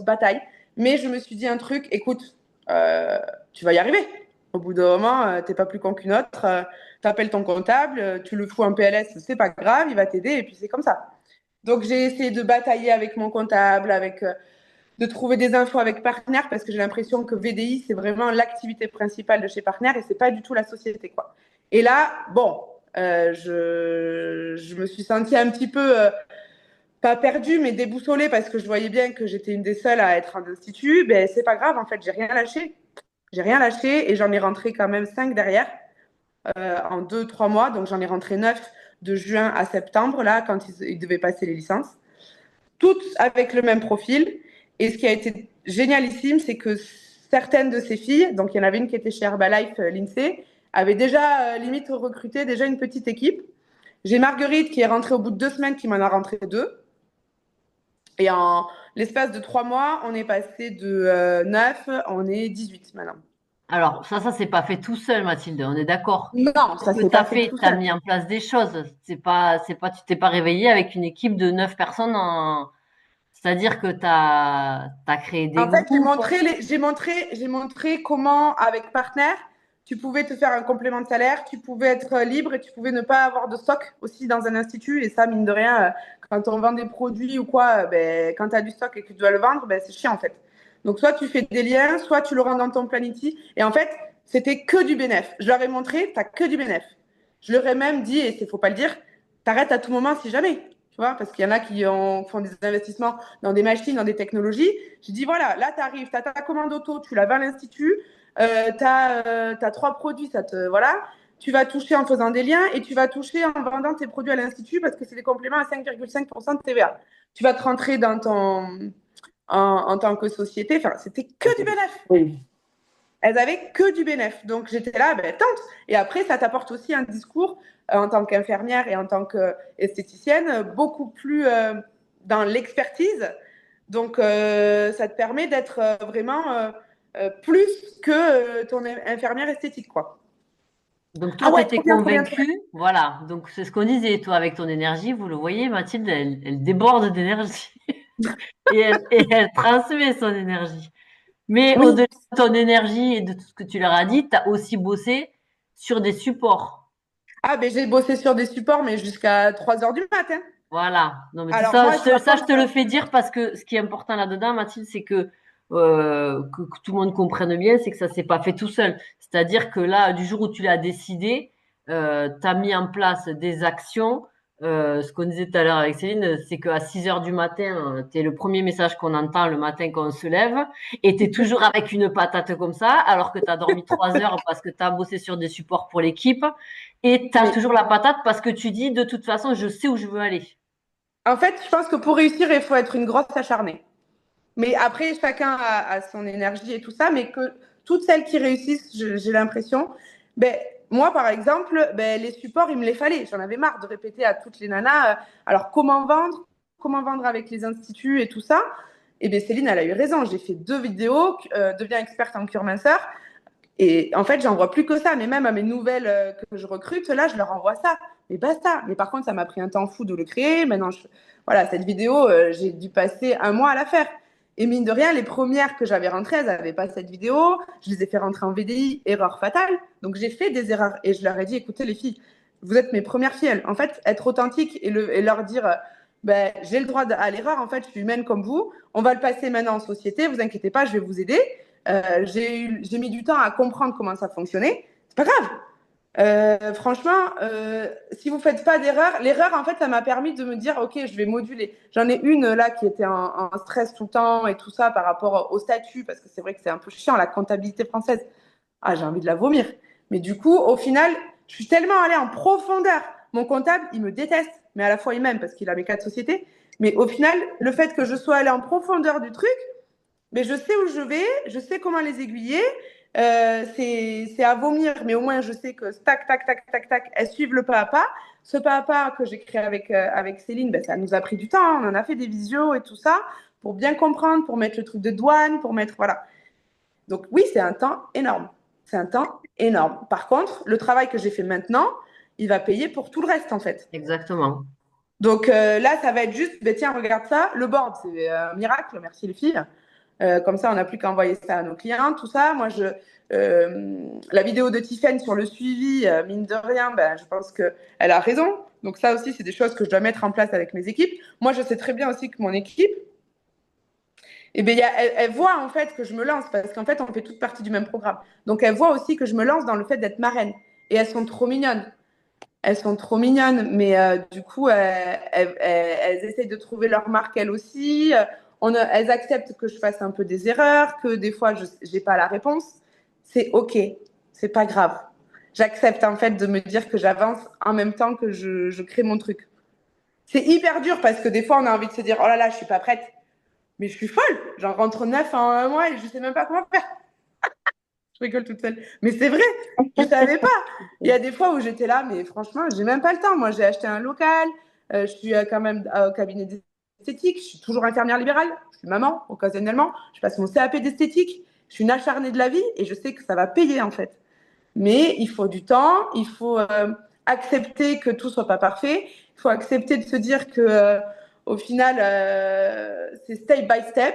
bataille. Mais je me suis dit un truc, écoute, tu vas y arriver. Au bout d'un moment, t'es pas plus con qu'une autre. T'appelles ton comptable, tu le fous en PLS, c'est pas grave, il va t'aider et puis c'est comme ça. Donc j'ai essayé de batailler avec mon comptable, de trouver des infos avec Partner parce que j'ai l'impression que VDI c'est vraiment l'activité principale de chez Partner et c'est pas du tout la société quoi. Et là, bon, je me suis sentie un petit peu pas perdue, mais déboussolée parce que je voyais bien que j'étais une des seules à être en institut. Ben, c'est pas grave, en fait, j'ai rien lâché. J'ai rien lâché et j'en ai rentré quand même 5 derrière en 2-3 mois. Donc, j'en ai rentré 9 de juin à septembre, là, quand ils devaient passer les licences. Toutes avec le même profil. Et ce qui a été génialissime, c'est que certaines de ces filles, donc il y en avait une qui était chez Herbalife, l'INSEE, avaient déjà limite recruté déjà une petite équipe. J'ai Marguerite qui est rentrée au bout de 2 semaines, qui m'en a rentré 2. l'espace de 3 mois, on est passé de 9, on est 18 maintenant. Alors, ça c'est pas fait tout seul, Mathilde, on est d'accord. Non, Ce ça que s'est tu as pas fait fait, tout tu as seul. mis en place des choses. Tu t'es pas réveillé avec une équipe de 9 personnes c'est-à-dire que tu as créé des En fait, groupes. j'ai montré comment, avec partenaire, tu pouvais te faire un complément de salaire, tu pouvais être libre et tu pouvais ne pas avoir de stock aussi dans un institut. Et ça, mine de rien, quand on vend des produits ou quoi, ben, quand tu as du stock et que tu dois le vendre, ben, c'est chiant en fait. Donc, soit tu fais des liens, soit tu le rends dans ton Planity. Et en fait, c'était que du bénéf. Je leur ai montré, tu n'as que du bénéf. Je leur ai même dit, et il ne faut pas le dire, t'arrêtes à tout moment si jamais. Tu vois, parce qu'il y en a qui font des investissements dans des machines, dans des technologies. J'ai dit, voilà, là, tu arrives, tu as ta commande auto, tu la vas à l'Institut, tu as 3 produits, voilà. Tu vas toucher en faisant des liens et tu vas toucher en vendant tes produits à l'Institut parce que c'est des compléments à 5,5% de TVA. Tu vas te rentrer dans en tant que société. Enfin, c'était que du bénéfice. Oui. Elles avaient que du bénéfice. Donc, j'étais là, ben, tente. Et après, ça t'apporte aussi un discours en tant qu'infirmière et en tant qu'esthéticienne beaucoup plus dans l'expertise. Donc, ça te permet d'être vraiment plus que ton infirmière esthétique, quoi. Donc Ah toi, tu ouais, étais trop bien, trop bien, trop bien. convaincue, voilà. Donc c'est ce qu'on disait, toi, avec ton énergie, vous le voyez, Mathilde, elle déborde d'énergie et elle transmet son énergie. Mais Oui. au-delà de ton énergie et de tout ce que tu leur as dit, tu as aussi bossé sur des supports. Ah, ben j'ai bossé sur des supports, mais jusqu'à 3 heures du matin. Voilà. Non, mais Alors ça, moi, par je contre, te le fais dire parce que ce qui est important là-dedans, Mathilde, c'est que tout le monde comprenne bien, c'est que ça s'est pas fait tout seul. C'est-à-dire que là, du jour où tu l'as décidé, tu as mis en place des actions. Ce qu'on disait tout à l'heure avec Céline, c'est qu'à 6 heures du matin, tu es le premier message qu'on entend le matin quand on se lève, et tu es toujours avec une patate comme ça, alors que tu as dormi 3 heures parce que tu as bossé sur des supports pour l'équipe, et tu as oui. toujours la patate parce que tu dis, de toute façon, je sais où je veux aller. En fait, je pense que pour réussir, il faut être une grosse acharnée. Mais après, chacun a son énergie et tout ça, mais que toutes celles qui réussissent, j'ai l'impression, ben, moi, par exemple, ben, les supports, il me les fallait. J'en avais marre de répéter à toutes les nanas, alors comment vendre avec les instituts et tout ça. Et bien, Céline, elle a eu raison. J'ai fait 2 vidéos, deviens experte en cure minceur. Et en fait, j'envoie plus que ça. Mais même à mes nouvelles que je recrute, là, je leur envoie ça. Mais basta. Mais par contre, ça m'a pris un temps fou de le créer. Maintenant, voilà, cette vidéo, j'ai dû passer un mois à la faire. Et mine de rien, les premières que j'avais rentrées, elles n'avaient pas cette vidéo. Je les ai fait rentrer en VDI, erreur fatale. Donc, j'ai fait des erreurs. Et je leur ai dit, écoutez, les filles, vous êtes mes premières filles. En fait, être authentique et leur dire, ben, j'ai le droit à l'erreur. En fait, je suis humaine comme vous. On va le passer maintenant en société. Vous inquiétez pas, je vais vous aider. J'ai mis du temps à comprendre comment ça fonctionnait. C'est pas grave. Franchement, si vous faites pas d'erreur, l'erreur, en fait, ça m'a permis de me dire, ok, je vais moduler. J'en ai une là qui était en stress tout le temps et tout ça par rapport au statut, parce que c'est vrai que c'est un peu chiant, la comptabilité française. Ah, j'ai envie de la vomir. Mais du coup, au final, je suis tellement allée en profondeur. Mon comptable, il me déteste, mais à la fois il m'aime parce qu'il a mes 4 sociétés. Mais au final, le fait que je sois allée en profondeur du truc, mais je sais où je vais, je sais comment les aiguiller. C'est à vomir, mais au moins je sais que tac, tac, tac, tac, tac, elles suivent le pas à pas. Ce pas à pas que j'ai créé avec Céline, ben, ça nous a pris du temps. Hein. On en a fait des visios et tout ça pour bien comprendre, pour mettre le truc de douane, pour mettre. Voilà. Donc oui, c'est un temps énorme. C'est un temps énorme. Par contre, le travail que j'ai fait maintenant, il va payer pour tout le reste en fait. Exactement. Donc là, ça va être juste, ben, tiens, regarde ça, le board, c'est un miracle, merci les filles. Comme ça, on n'a plus qu'à envoyer ça à nos clients, tout ça. Moi, la vidéo de Tiffany sur le suivi, mine de rien, ben, je pense qu'elle a raison. Donc ça aussi, c'est des choses que je dois mettre en place avec mes équipes. Moi, je sais très bien aussi que mon équipe, eh bien, elle voit en fait que je me lance parce qu'en fait, on fait toute partie du même programme. Donc, elle voit aussi que je me lance dans le fait d'être marraine. Et elles sont trop mignonnes. Elles sont trop mignonnes, mais du coup, elles essayent de trouver leur marque elles aussi. Elles acceptent que je fasse un peu des erreurs, que des fois, je n'ai pas la réponse. C'est OK, c'est pas grave. J'accepte en fait de me dire que j'avance en même temps que je crée mon truc. C'est hyper dur parce que des fois, on a envie de se dire, oh là là, je suis pas prête. Mais je suis folle. J'en rentre 9 en un mois et je sais même pas comment faire. Je rigole toute seule. Mais c'est vrai, je savais pas. Il y a des fois où j'étais là, mais franchement, j'ai même pas le temps. Moi, j'ai acheté un local, je suis quand même au cabinet esthétique. Je suis toujours infirmière libérale. Je suis maman, occasionnellement. Je passe mon CAP d'esthétique. Je suis une acharnée de la vie et je sais que ça va payer, en fait. Mais il faut du temps. Il faut accepter que tout soit pas parfait. Il faut accepter de se dire que, au final, c'est step by step.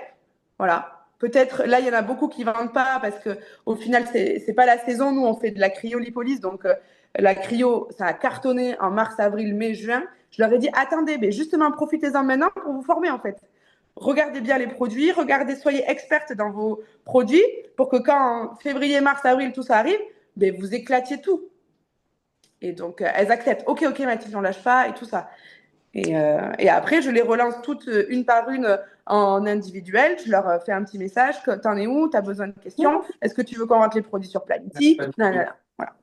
Voilà. Peut-être, là, il y en a beaucoup qui ne vendent pas parce que, au final, c'est pas la saison. Nous, on fait de la cryolipolyse. Donc, la cryo, ça a cartonné en mars, avril, mai, juin. Je leur ai dit, attendez, mais justement, profitez-en maintenant pour vous former, en fait. Regardez bien les produits, soyez experte dans vos produits pour que quand en février, mars, avril, tout ça arrive, ben, vous éclatiez tout. Et donc, elles acceptent. Ok, Mathilde, on lâche pas et tout ça. Et après, je les relance toutes une par une en individuel. Je leur fais un petit message. T'en es où? T'as besoin de questions? Est-ce que tu veux qu'on rentre les produits sur Planity? Non, non, non. Voilà.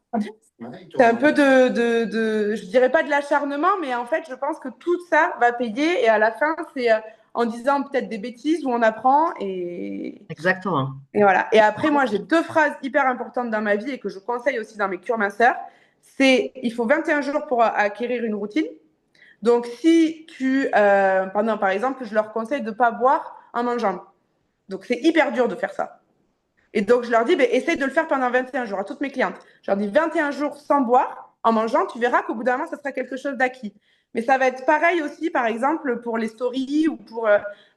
C'est un peu je dirais pas de l'acharnement, mais en fait, je pense que tout ça va payer. Et à la fin, c'est en disant peut-être des bêtises où on apprend. Exactement. Et voilà. Et après, moi, j'ai 2 phrases hyper importantes dans ma vie et que je conseille aussi dans mes cures minceurs. C'est, il faut 21 jours pour acquérir une routine. Donc, si par exemple, je leur conseille de ne pas boire en mangeant. Donc, c'est hyper dur de faire ça. Et donc, je leur dis, essaye de le faire pendant 21 jours à toutes mes clientes. Je leur dis 21 jours sans boire, en mangeant, tu verras qu'au bout d'un moment, ça sera quelque chose d'acquis. Mais ça va être pareil aussi, par exemple, pour les stories ou pour,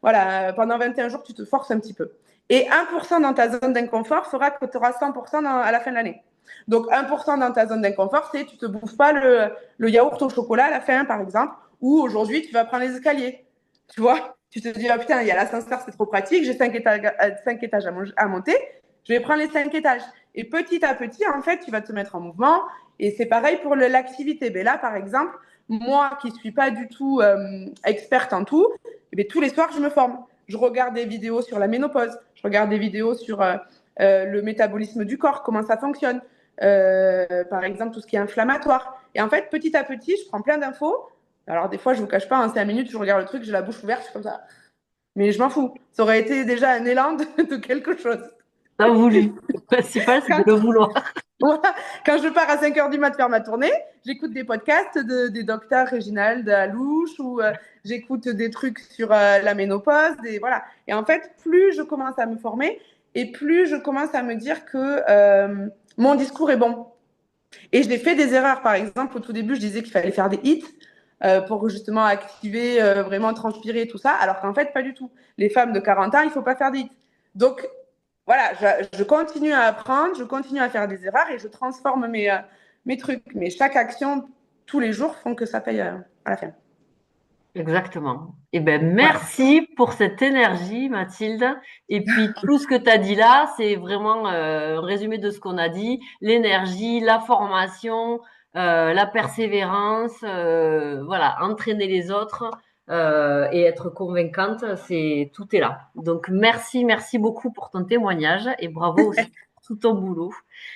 pendant 21 jours, tu te forces un petit peu. Et 1% dans ta zone d'inconfort fera que tu auras 100% à la fin de l'année. Donc, 1% dans ta zone d'inconfort, c'est tu te bouffes pas le yaourt au chocolat à la fin, par exemple, ou aujourd'hui, tu vas prendre les escaliers. Tu vois, tu te dis, oh putain, il y a l'ascenseur, c'est trop pratique, j'ai 5 étages à monter, je vais prendre les 5 étages. Et petit à petit, en fait, tu vas te mettre en mouvement. Et c'est pareil pour l'activité. Mais là, par exemple, moi qui ne suis pas du tout experte en tout, tous les soirs, je me forme. Je regarde des vidéos sur la ménopause, je regarde des vidéos sur le métabolisme du corps, comment ça fonctionne, par exemple, tout ce qui est inflammatoire. Et en fait, petit à petit, je prends plein d'infos. Alors, des fois, je ne vous cache pas, en 5 minutes, je regarde le truc, j'ai la bouche ouverte, je suis comme ça. Mais je m'en fous. Ça aurait été déjà un élan de quelque chose. T'as voulu. Le principal, c'est de le vouloir. Voilà. Quand je pars à 5h du mat faire ma tournée, j'écoute des podcasts des docteurs Réginald Alouche ou j'écoute des trucs sur la ménopause. Voilà. Et en fait, plus je commence à me former et plus je commence à me dire que mon discours est bon. Et j'ai fait des erreurs. Par exemple, au tout début, je disais qu'il fallait faire des hits pour justement activer, vraiment transpirer, tout ça. Alors qu'en fait, pas du tout. Les femmes de 40 ans, il ne faut pas faire des hits. Donc, voilà, je continue à apprendre, je continue à faire des erreurs et je transforme mes trucs. Mais chaque action, tous les jours, font que ça paye à la fin. Exactement. Eh ben, merci pour cette énergie, Mathilde. Et puis, tout ce que tu as dit là, c'est vraiment un résumé de ce qu'on a dit. L'énergie, la formation, la persévérance, voilà, entraîner les autres et être convaincante, tout est là. Donc, merci beaucoup pour ton témoignage et bravo aussi pour tout ton boulot.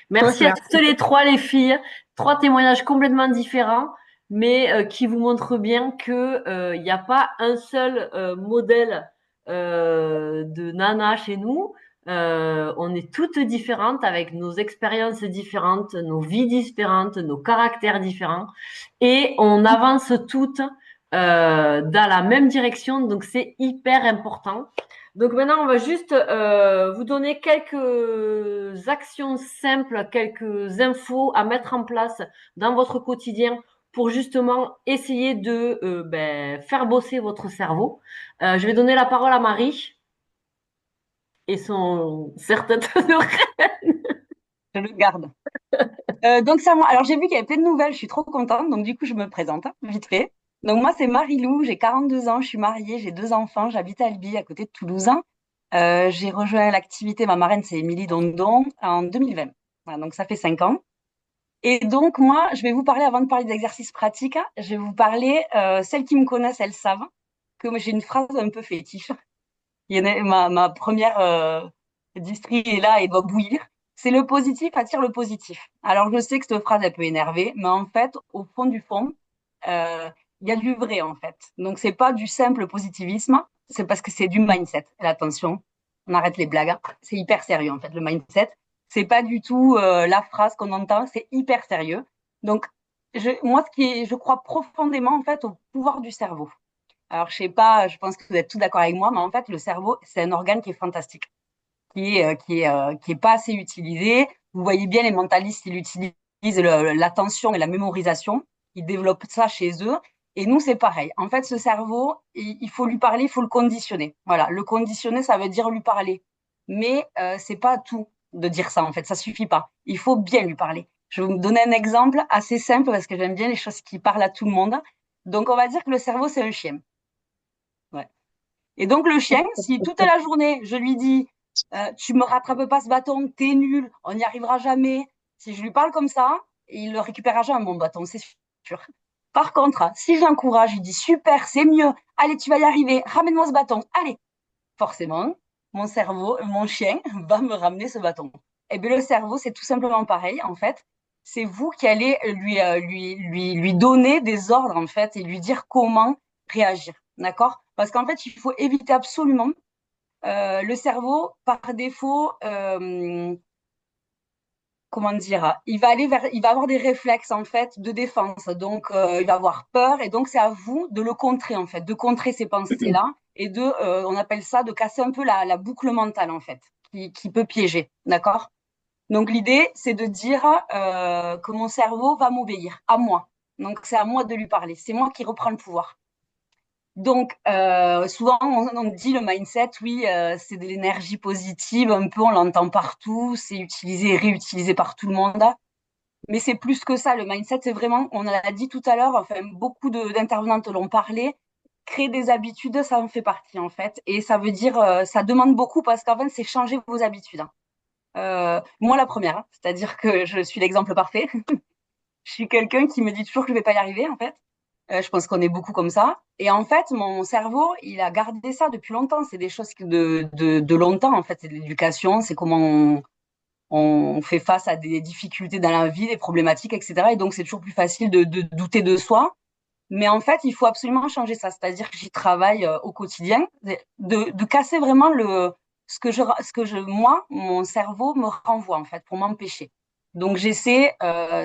Merci à toutes les 3, les filles. 3 témoignages complètement différents, mais qui vous montre bien que il n'y a pas un seul modèle de nana chez nous. On est toutes différentes avec nos expériences différentes, nos vies différentes, nos caractères différents, et on avance toutes dans la même direction. Donc c'est hyper important. Donc maintenant, on va juste vous donner quelques actions simples, quelques infos à mettre en place dans votre quotidien pour justement essayer de faire bosser votre cerveau. Je vais donner la parole à Marie et son certain Je le garde. Donc, c'est à moi. Alors, j'ai vu qu'il y avait plein de nouvelles. Je suis trop contente. Donc, du coup, je me présente vite fait. Donc, moi, c'est Marie-Lou. J'ai 42 ans. Je suis mariée. J'ai 2 enfants. J'habite à Albi, à côté de Toulouse. J'ai rejoint l'activité. Ma marraine, c'est Émilie Dondon, en 2020. Voilà, donc, ça fait 5 ans. Et donc, moi, je vais vous parler, avant de parler d'exercices pratiques, je vais vous parler, celles qui me connaissent, elles savent que moi, j'ai une phrase un peu fétiche. Il y en a, ma première distrie est là et doit bouillir. C'est le positif attire le positif. Alors, je sais que cette phrase, elle peut énerver, mais en fait, au fond du fond, il y a du vrai, en fait. Donc, c'est pas du simple positivisme, c'est parce que c'est du mindset. Et attention, on arrête les blagues. C'est hyper sérieux, en fait, le mindset. C'est pas du tout la phrase qu'on entend, c'est hyper sérieux. Donc, moi, je crois profondément, en fait, au pouvoir du cerveau. Alors, je sais pas, je pense que vous êtes tous d'accord avec moi, mais en fait, le cerveau, c'est un organe qui est fantastique, qui est pas assez utilisé. Vous voyez bien, les mentalistes, ils utilisent l'attention et la mémorisation. Ils développent ça chez eux. Et nous, c'est pareil. En fait, ce cerveau, il faut lui parler, il faut le conditionner. Voilà, le conditionner, ça veut dire lui parler. Mais c'est pas tout de dire ça, en fait. Ça suffit pas. Il faut bien lui parler. Je vais vous donner un exemple assez simple parce que j'aime bien les choses qui parlent à tout le monde. Donc, on va dire que le cerveau, c'est un chien. Ouais. Et donc le chien, si toute la journée, je lui dis, tu me rattrapes pas ce bâton, t'es nul, on n'y arrivera jamais. Si je lui parle comme ça, il le récupérera jamais mon bâton, c'est sûr. Par contre, si je l'encourage, je lui dis, super, c'est mieux, allez, tu vas y arriver, ramène-moi ce bâton, allez. Forcément, mon cerveau, mon chien va me ramener ce bâton. Et bien le cerveau, c'est tout simplement pareil, en fait. C'est vous qui allez lui donner des ordres, en fait, et lui dire comment réagir. D'accord? Parce qu'en fait, il faut éviter absolument le cerveau, par défaut, comment dire, il va avoir des réflexes en fait de défense. Donc, il va avoir peur et donc c'est à vous de le contrer en fait, de contrer ces pensées-là et on appelle ça de casser un peu la boucle mentale en fait, qui peut piéger, d'accord? Donc l'idée, c'est de dire que mon cerveau va m'obéir, à moi. Donc c'est à moi de lui parler, c'est moi qui reprends le pouvoir. Donc, souvent, on dit le mindset, oui, c'est de l'énergie positive, un peu, on l'entend partout, c'est utilisé et réutilisé par tout le monde. Mais c'est plus que ça, le mindset, c'est vraiment, on l'a dit tout à l'heure, enfin, beaucoup d'intervenantes l'ont parlé, créer des habitudes, ça en fait partie, en fait. Et ça veut dire, ça demande beaucoup parce qu'en fait, c'est changer vos habitudes. Moi, la première, hein, c'est-à-dire que je suis l'exemple parfait. Je suis quelqu'un qui me dit toujours que je vais pas y arriver, en fait. Je pense qu'on est beaucoup comme ça. Et en fait, mon cerveau, il a gardé ça depuis longtemps. C'est des choses de longtemps, en fait. C'est de l'éducation, c'est comment on fait face à des difficultés dans la vie, des problématiques, etc. Et donc, c'est toujours plus facile de douter de soi. Mais en fait, il faut absolument changer ça. C'est-à-dire que j'y travaille au quotidien, de casser vraiment moi, mon cerveau me renvoie, en fait, pour m'empêcher. Donc, j'essaie,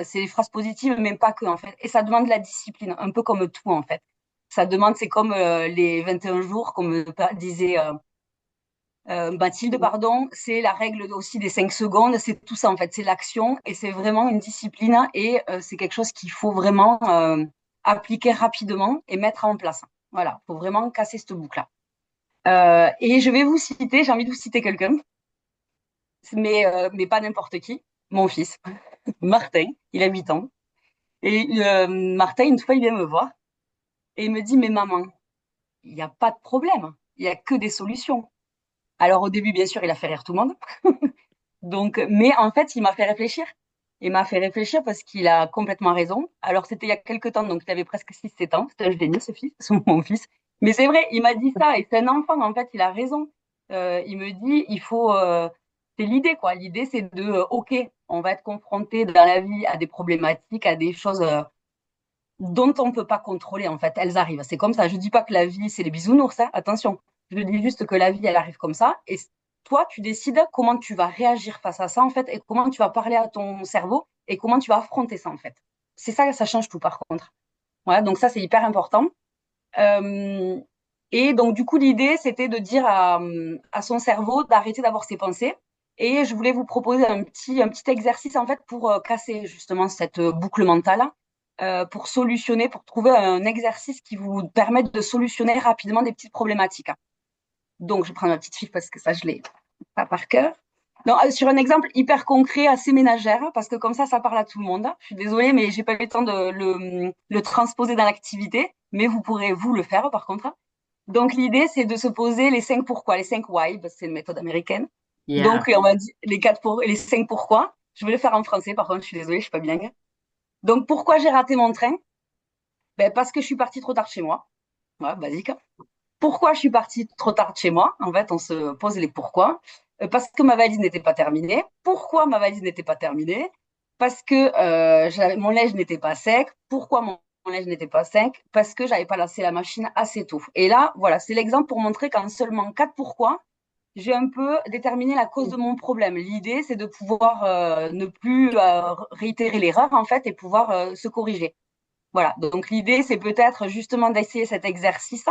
c'est des phrases positives, mais pas que, en fait. Et ça demande de la discipline, un peu comme tout, en fait. Ça demande, c'est comme les 21 jours, comme disait Mathilde, pardon, c'est la règle aussi des 5 secondes, c'est tout ça, en fait. C'est l'action et c'est vraiment une discipline et c'est quelque chose qu'il faut vraiment appliquer rapidement et mettre en place. Voilà, il faut vraiment casser cette boucle-là. Et je vais vous citer, j'ai envie de vous citer quelqu'un, mais pas n'importe qui, mon fils, Martin, il a 8 ans. Et Martin, une fois, il vient me voir et il me dit, mais maman, il n'y a pas de problème, il n'y a que des solutions. Alors au début, bien sûr, il a fait rire tout le monde. Donc, mais en fait, il m'a fait réfléchir. Il m'a fait réfléchir parce qu'il a complètement raison. Alors, c'était il y a quelques temps, donc il avait presque 6, 7 ans. C'est un génie, ce fils, mon fils. Mais c'est vrai, il m'a dit ça, et c'est un enfant, en fait, il a raison. Il me dit, c'est l'idée, quoi. L'idée, c'est OK, on va être confronté dans la vie à des problématiques, à des choses dont on ne peut pas contrôler, en fait. Elles arrivent. C'est comme ça. Je dis pas que la vie, c'est les bisounours, hein. Attention. Je dis juste que la vie, elle arrive comme ça. Et toi, tu décides comment tu vas réagir face à ça, en fait, et comment tu vas parler à ton cerveau et comment tu vas affronter ça, en fait. C'est ça, ça change tout, par contre. Voilà, donc ça, c'est hyper important. Euh, et donc, du coup, l'idée, c'était de dire à son cerveau d'arrêter d'avoir ses pensées. Et je voulais vous proposer un petit exercice, en fait, pour casser justement cette boucle mentale, pour solutionner, pour trouver un exercice qui vous permette de solutionner rapidement des petites problématiques. Donc, je prends ma petite fiche parce que ça, je l'ai pas par cœur. Donc, sur un exemple hyper concret, assez ménagère, parce que comme ça parle à tout le monde. Je suis désolée, mais j'ai pas eu le temps de le transposer dans l'activité, mais vous pourrez vous le faire par contre. Donc, l'idée, c'est de se poser les 5 pourquoi, les 5 why, parce que c'est une méthode américaine. Yeah. Donc, on va dire les 5 pourquoi. Je vais le faire en français, par contre, je suis désolée, je suis pas bilingue. Donc, pourquoi j'ai raté mon train? Ben, parce que je suis partie trop tard de chez moi. Ouais, basique. Pourquoi je suis partie trop tard de chez moi? En fait, on se pose les pourquoi. Parce que ma valise n'était pas terminée. Pourquoi ma valise n'était pas terminée? Parce que mon linge n'était pas sec. Pourquoi mon linge n'était pas sec? Parce que j'avais pas lancé la machine assez tôt. Et là, voilà, c'est l'exemple pour montrer qu'en seulement 4 pourquoi, j'ai un peu déterminé la cause de mon problème. L'idée, c'est de pouvoir ne plus réitérer l'erreur, en fait, et pouvoir se corriger. Voilà, donc l'idée, c'est peut-être justement d'essayer cet exercice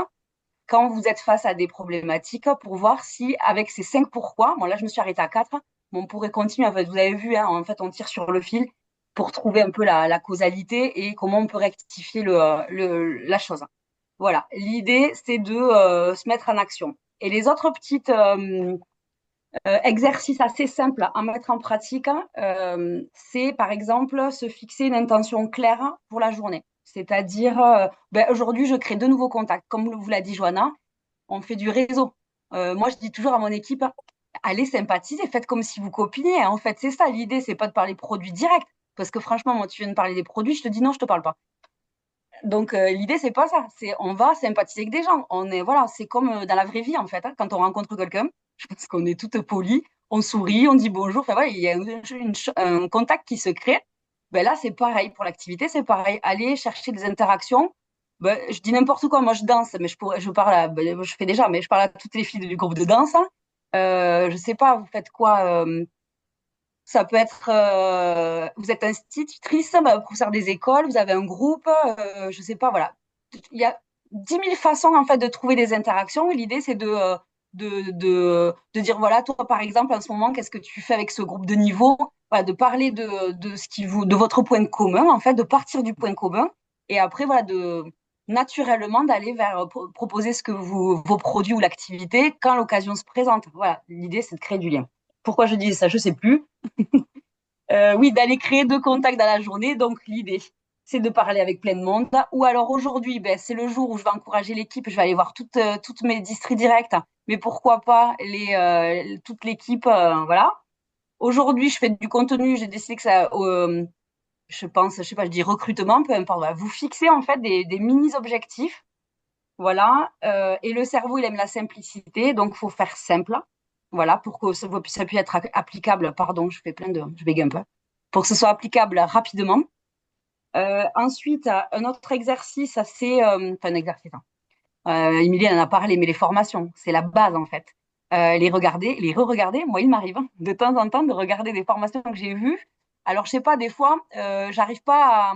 quand vous êtes face à des problématiques pour voir si, avec ces 5 pourquoi, bon là je me suis arrêtée à 4, mais on pourrait continuer. En fait, vous avez vu, hein, en fait, on tire sur le fil pour trouver un peu la causalité et comment on peut rectifier la chose. Voilà, l'idée, c'est de se mettre en action. Et les autres petites exercices assez simples à mettre en pratique, c'est par exemple se fixer une intention claire pour la journée. C'est-à-dire, aujourd'hui, je crée de nouveaux contacts. Comme vous l'a dit Johanna, on fait du réseau. Moi, je dis toujours à mon équipe, allez sympathiser, faites comme si vous copiniez. En fait, c'est ça l'idée, c'est pas de parler produits directs. Parce que franchement, moi, tu viens de parler des produits, je te dis non, je te parle pas. Donc l'idée c'est pas ça, c'est on va sympathiser avec des gens. On est voilà, c'est comme dans la vraie vie en fait. Hein, quand on rencontre quelqu'un, je pense qu'on est toutes polies, on sourit, on dit bonjour. Enfin voilà, il y a un contact qui se crée. Ben là c'est pareil pour l'activité, c'est pareil. Aller chercher des interactions. Ben, je dis n'importe quoi, moi je danse, mais je parle je fais déjà, mais je parle à toutes les filles du groupe de danse. Hein. Je sais pas, vous faites quoi ça peut être, vous êtes institutrice, professeur des écoles, vous avez un groupe, je sais pas, voilà. Il y a 10 000 façons en fait de trouver des interactions. Et l'idée, c'est de dire, voilà, toi, par exemple, en ce moment, qu'est-ce que tu fais avec ce groupe de niveau? Voilà, de parler de votre point commun, en fait, de partir du point commun. Et après, voilà, naturellement, d'aller vers proposer vos produits ou l'activité quand l'occasion se présente. Voilà, l'idée, c'est de créer du lien. Pourquoi je dis ça, je sais plus. Oui, d'aller créer 2 contacts dans la journée. Donc, l'idée, c'est de parler avec plein de monde. Ou alors aujourd'hui, ben, c'est le jour où je vais encourager l'équipe. Je vais aller voir toutes mes districts directs. Mais pourquoi pas toute l'équipe, voilà. Aujourd'hui, je fais du contenu. J'ai décidé que ça, je pense, je sais pas, je dis recrutement, peu importe. Voilà. Vous fixez en fait des mini-objectifs. Voilà. Et le cerveau, il aime la simplicité. Donc, il faut faire simple. Voilà, pour que ça puisse être applicable. Pardon, je bégaye un peu. Pour que ce soit applicable rapidement. Ensuite, un autre exercice, c'est, enfin un exercice. Hein. Émilie en a parlé, mais les formations, c'est la base en fait. Les regarder, les re-regarder. Moi, il m'arrive hein, de temps en temps de regarder des formations que j'ai vues. Alors, je sais pas, des fois, j'arrive pas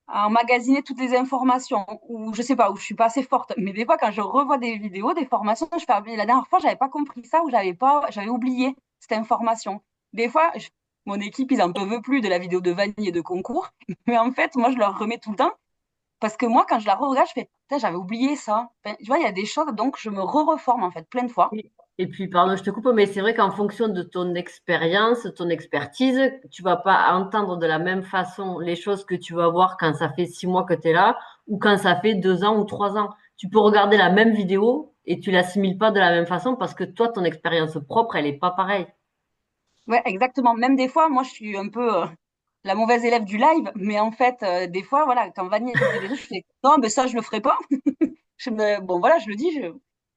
à emmagasiner toutes les informations ou je sais pas où je suis pas assez forte mais des fois quand je revois des vidéos des formations je fais ah, la dernière fois j'avais pas compris ça ou j'avais oublié cette information des fois mon équipe ils en peuvent plus de la vidéo de Vanille et de concours mais en fait moi je leur remets tout le temps parce que moi quand je la regarde je fais putain j'avais oublié ça enfin, tu vois il y a des choses donc je me reforme en fait plein de fois. Et puis, pardon, je te coupe, mais c'est vrai qu'en fonction de ton expérience, ton expertise, tu vas pas entendre de la même façon les choses que tu vas voir quand ça fait 6 mois que tu es là ou quand ça fait 2 ans ou 3 ans. Tu peux regarder la même vidéo et tu l'assimiles pas de la même façon parce que toi, ton expérience propre, elle est pas pareille. Ouais exactement même des fois moi je suis un peu la mauvaise élève du live mais en fait des fois voilà quand Vanille elle dit des choses je fais non mais ça je le ferai pas. Bon, voilà, je le dis,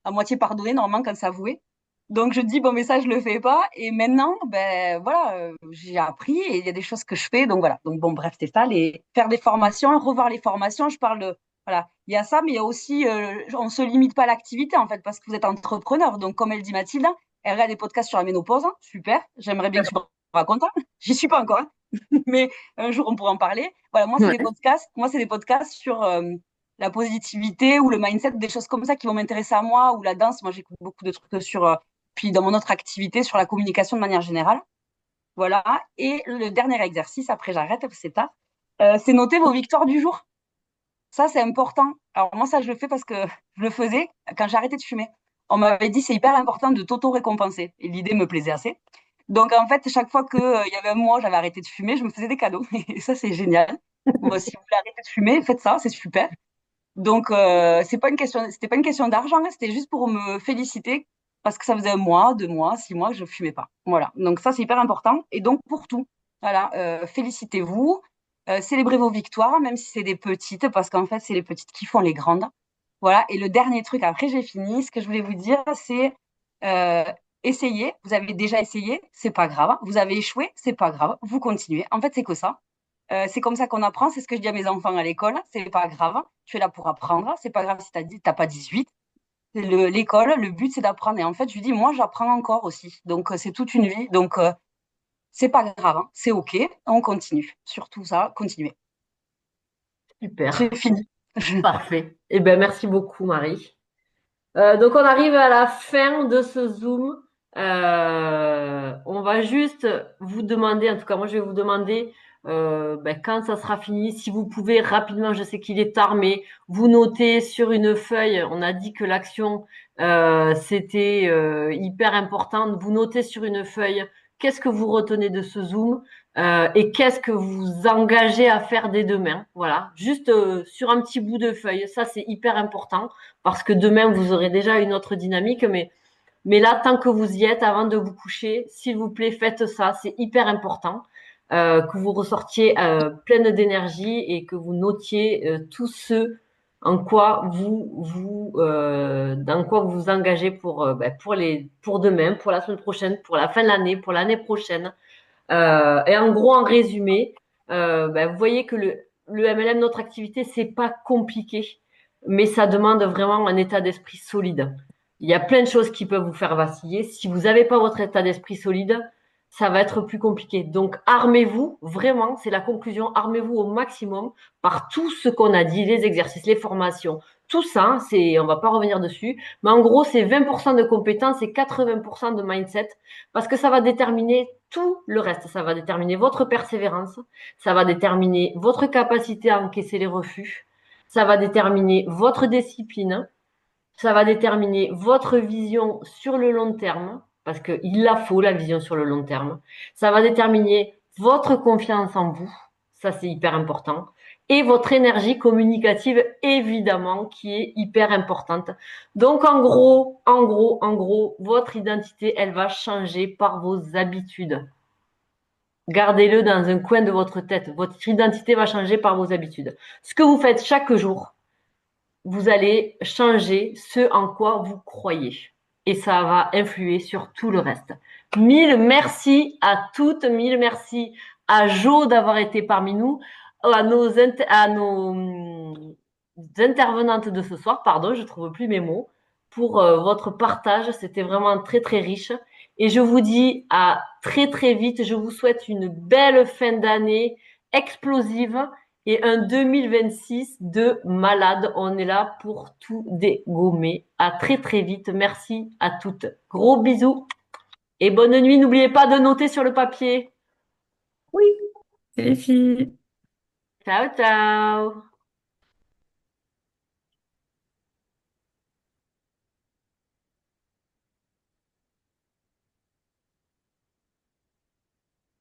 à moitié pardonné, normalement, quand c'est avoué. Donc, je dis, bon, mais ça, je le fais pas. Et maintenant, ben, voilà, j'ai appris et il y a des choses que je fais. Donc, voilà. Donc, bon, bref, c'est ça, faire des formations, revoir les formations. Je parle de, voilà, il y a ça, mais il y a aussi, on se limite pas à l'activité, en fait, parce que vous êtes entrepreneur. Donc, comme elle dit Mathilde, elle regarde des podcasts sur la ménopause. Hein, super. J'aimerais bien que tu me racontes. Hein. J'y suis pas encore, hein, mais un jour, on pourra en parler. Voilà, moi, c'est des Ouais. podcasts. Moi, c'est des podcasts sur, la positivité ou le mindset, des choses comme ça qui vont m'intéresser à moi, ou la danse. Moi, j'écoute beaucoup de trucs sur, puis dans mon autre activité, sur la communication de manière générale. Voilà. Et le dernier exercice, après j'arrête, c'est tard, c'est noter vos victoires du jour. Ça, c'est important. Alors moi, ça, je le fais parce que je le faisais quand j'ai arrêté de fumer. On m'avait dit c'est hyper important de t'auto-récompenser. Et l'idée me plaisait assez. Donc en fait, chaque fois qu'il y avait un mois, j'avais arrêté de fumer, je me faisais des cadeaux. Et ça, c'est génial. Bon, si vous voulez arrêter de fumer, faites ça, c'est super. Donc, c'était pas une question d'argent, hein, c'était juste pour me féliciter parce que ça faisait un mois, 2 mois, 6 mois que je fumais pas. Voilà. Donc ça, c'est hyper important. Et donc pour tout, voilà, félicitez-vous, célébrez vos victoires, même si c'est des petites, parce qu'en fait, c'est les petites qui font les grandes. Voilà. Et le dernier truc, après j'ai fini, ce que je voulais vous dire, c'est euh, essayez. Vous avez déjà essayé, c'est pas grave. Vous avez échoué, c'est pas grave. Vous continuez. En fait, c'est que ça. C'est comme ça qu'on apprend, c'est ce que je dis à mes enfants à l'école, c'est pas grave, tu es là pour apprendre, c'est pas grave si t'as pas 18. L'école, le but c'est d'apprendre. Et en fait, je lui dis, moi j'apprends encore aussi. Donc c'est toute une vie. Donc c'est pas grave, hein, c'est OK, on continue. Surtout ça, continuez. Super. J'ai fini. Parfait. Eh ben, merci beaucoup, Marie. Donc on arrive à la fin de ce Zoom. On va juste vous demander, en tout cas moi je vais vous demander quand ça sera fini, si vous pouvez rapidement, je sais qu'il est tard, mais vous notez sur une feuille, on a dit que l'action c'était hyper important, vous notez sur une feuille qu'est-ce que vous retenez de ce Zoom et qu'est-ce que vous engagez à faire dès demain. Voilà, juste sur un petit bout de feuille, ça c'est hyper important parce que demain, vous aurez déjà une autre dynamique. Mais là, tant que vous y êtes, avant de vous coucher, s'il vous plaît, faites ça. C'est hyper important que vous ressortiez pleine d'énergie et que vous notiez tout ce en quoi dans quoi vous vous engagez pour demain, pour la semaine prochaine, pour la fin de l'année, pour l'année prochaine. Et en gros, en résumé, vous voyez que le MLM, notre activité, c'est pas compliqué, mais ça demande vraiment un état d'esprit solide. Il y a plein de choses qui peuvent vous faire vaciller. Si vous n'avez pas votre état d'esprit solide, ça va être plus compliqué. Donc, armez-vous, vraiment, c'est la conclusion, armez-vous au maximum par tout ce qu'on a dit, les exercices, les formations, tout ça, on va pas revenir dessus, mais en gros, c'est 20% de compétences et 80% de mindset parce que ça va déterminer tout le reste. Ça va déterminer votre persévérance, ça va déterminer votre capacité à encaisser les refus, ça va déterminer votre discipline, ça va déterminer votre vision sur le long terme, parce qu'il la faut, la vision sur le long terme. Ça va déterminer votre confiance en vous, ça c'est hyper important, et votre énergie communicative, évidemment, qui est hyper importante. Donc en gros, votre identité, elle va changer par vos habitudes. Gardez-le dans un coin de votre tête. Votre identité va changer par vos habitudes. Ce que vous faites chaque jour, vous allez changer ce en quoi vous croyez. Et ça va influer sur tout le reste. Mille merci à toutes, mille merci à Jo d'avoir été parmi nous, à nos intervenantes de ce soir, pardon, je trouve plus mes mots, pour votre partage. C'était vraiment très très riche. Et je vous dis à très très vite. Je vous souhaite une belle fin d'année explosive et un 2026 de malade. On est là pour tout dégommer. À très très vite. Merci à toutes. Gros bisous et bonne nuit. N'oubliez pas de noter sur le papier. C'est les filles. Ciao, ciao.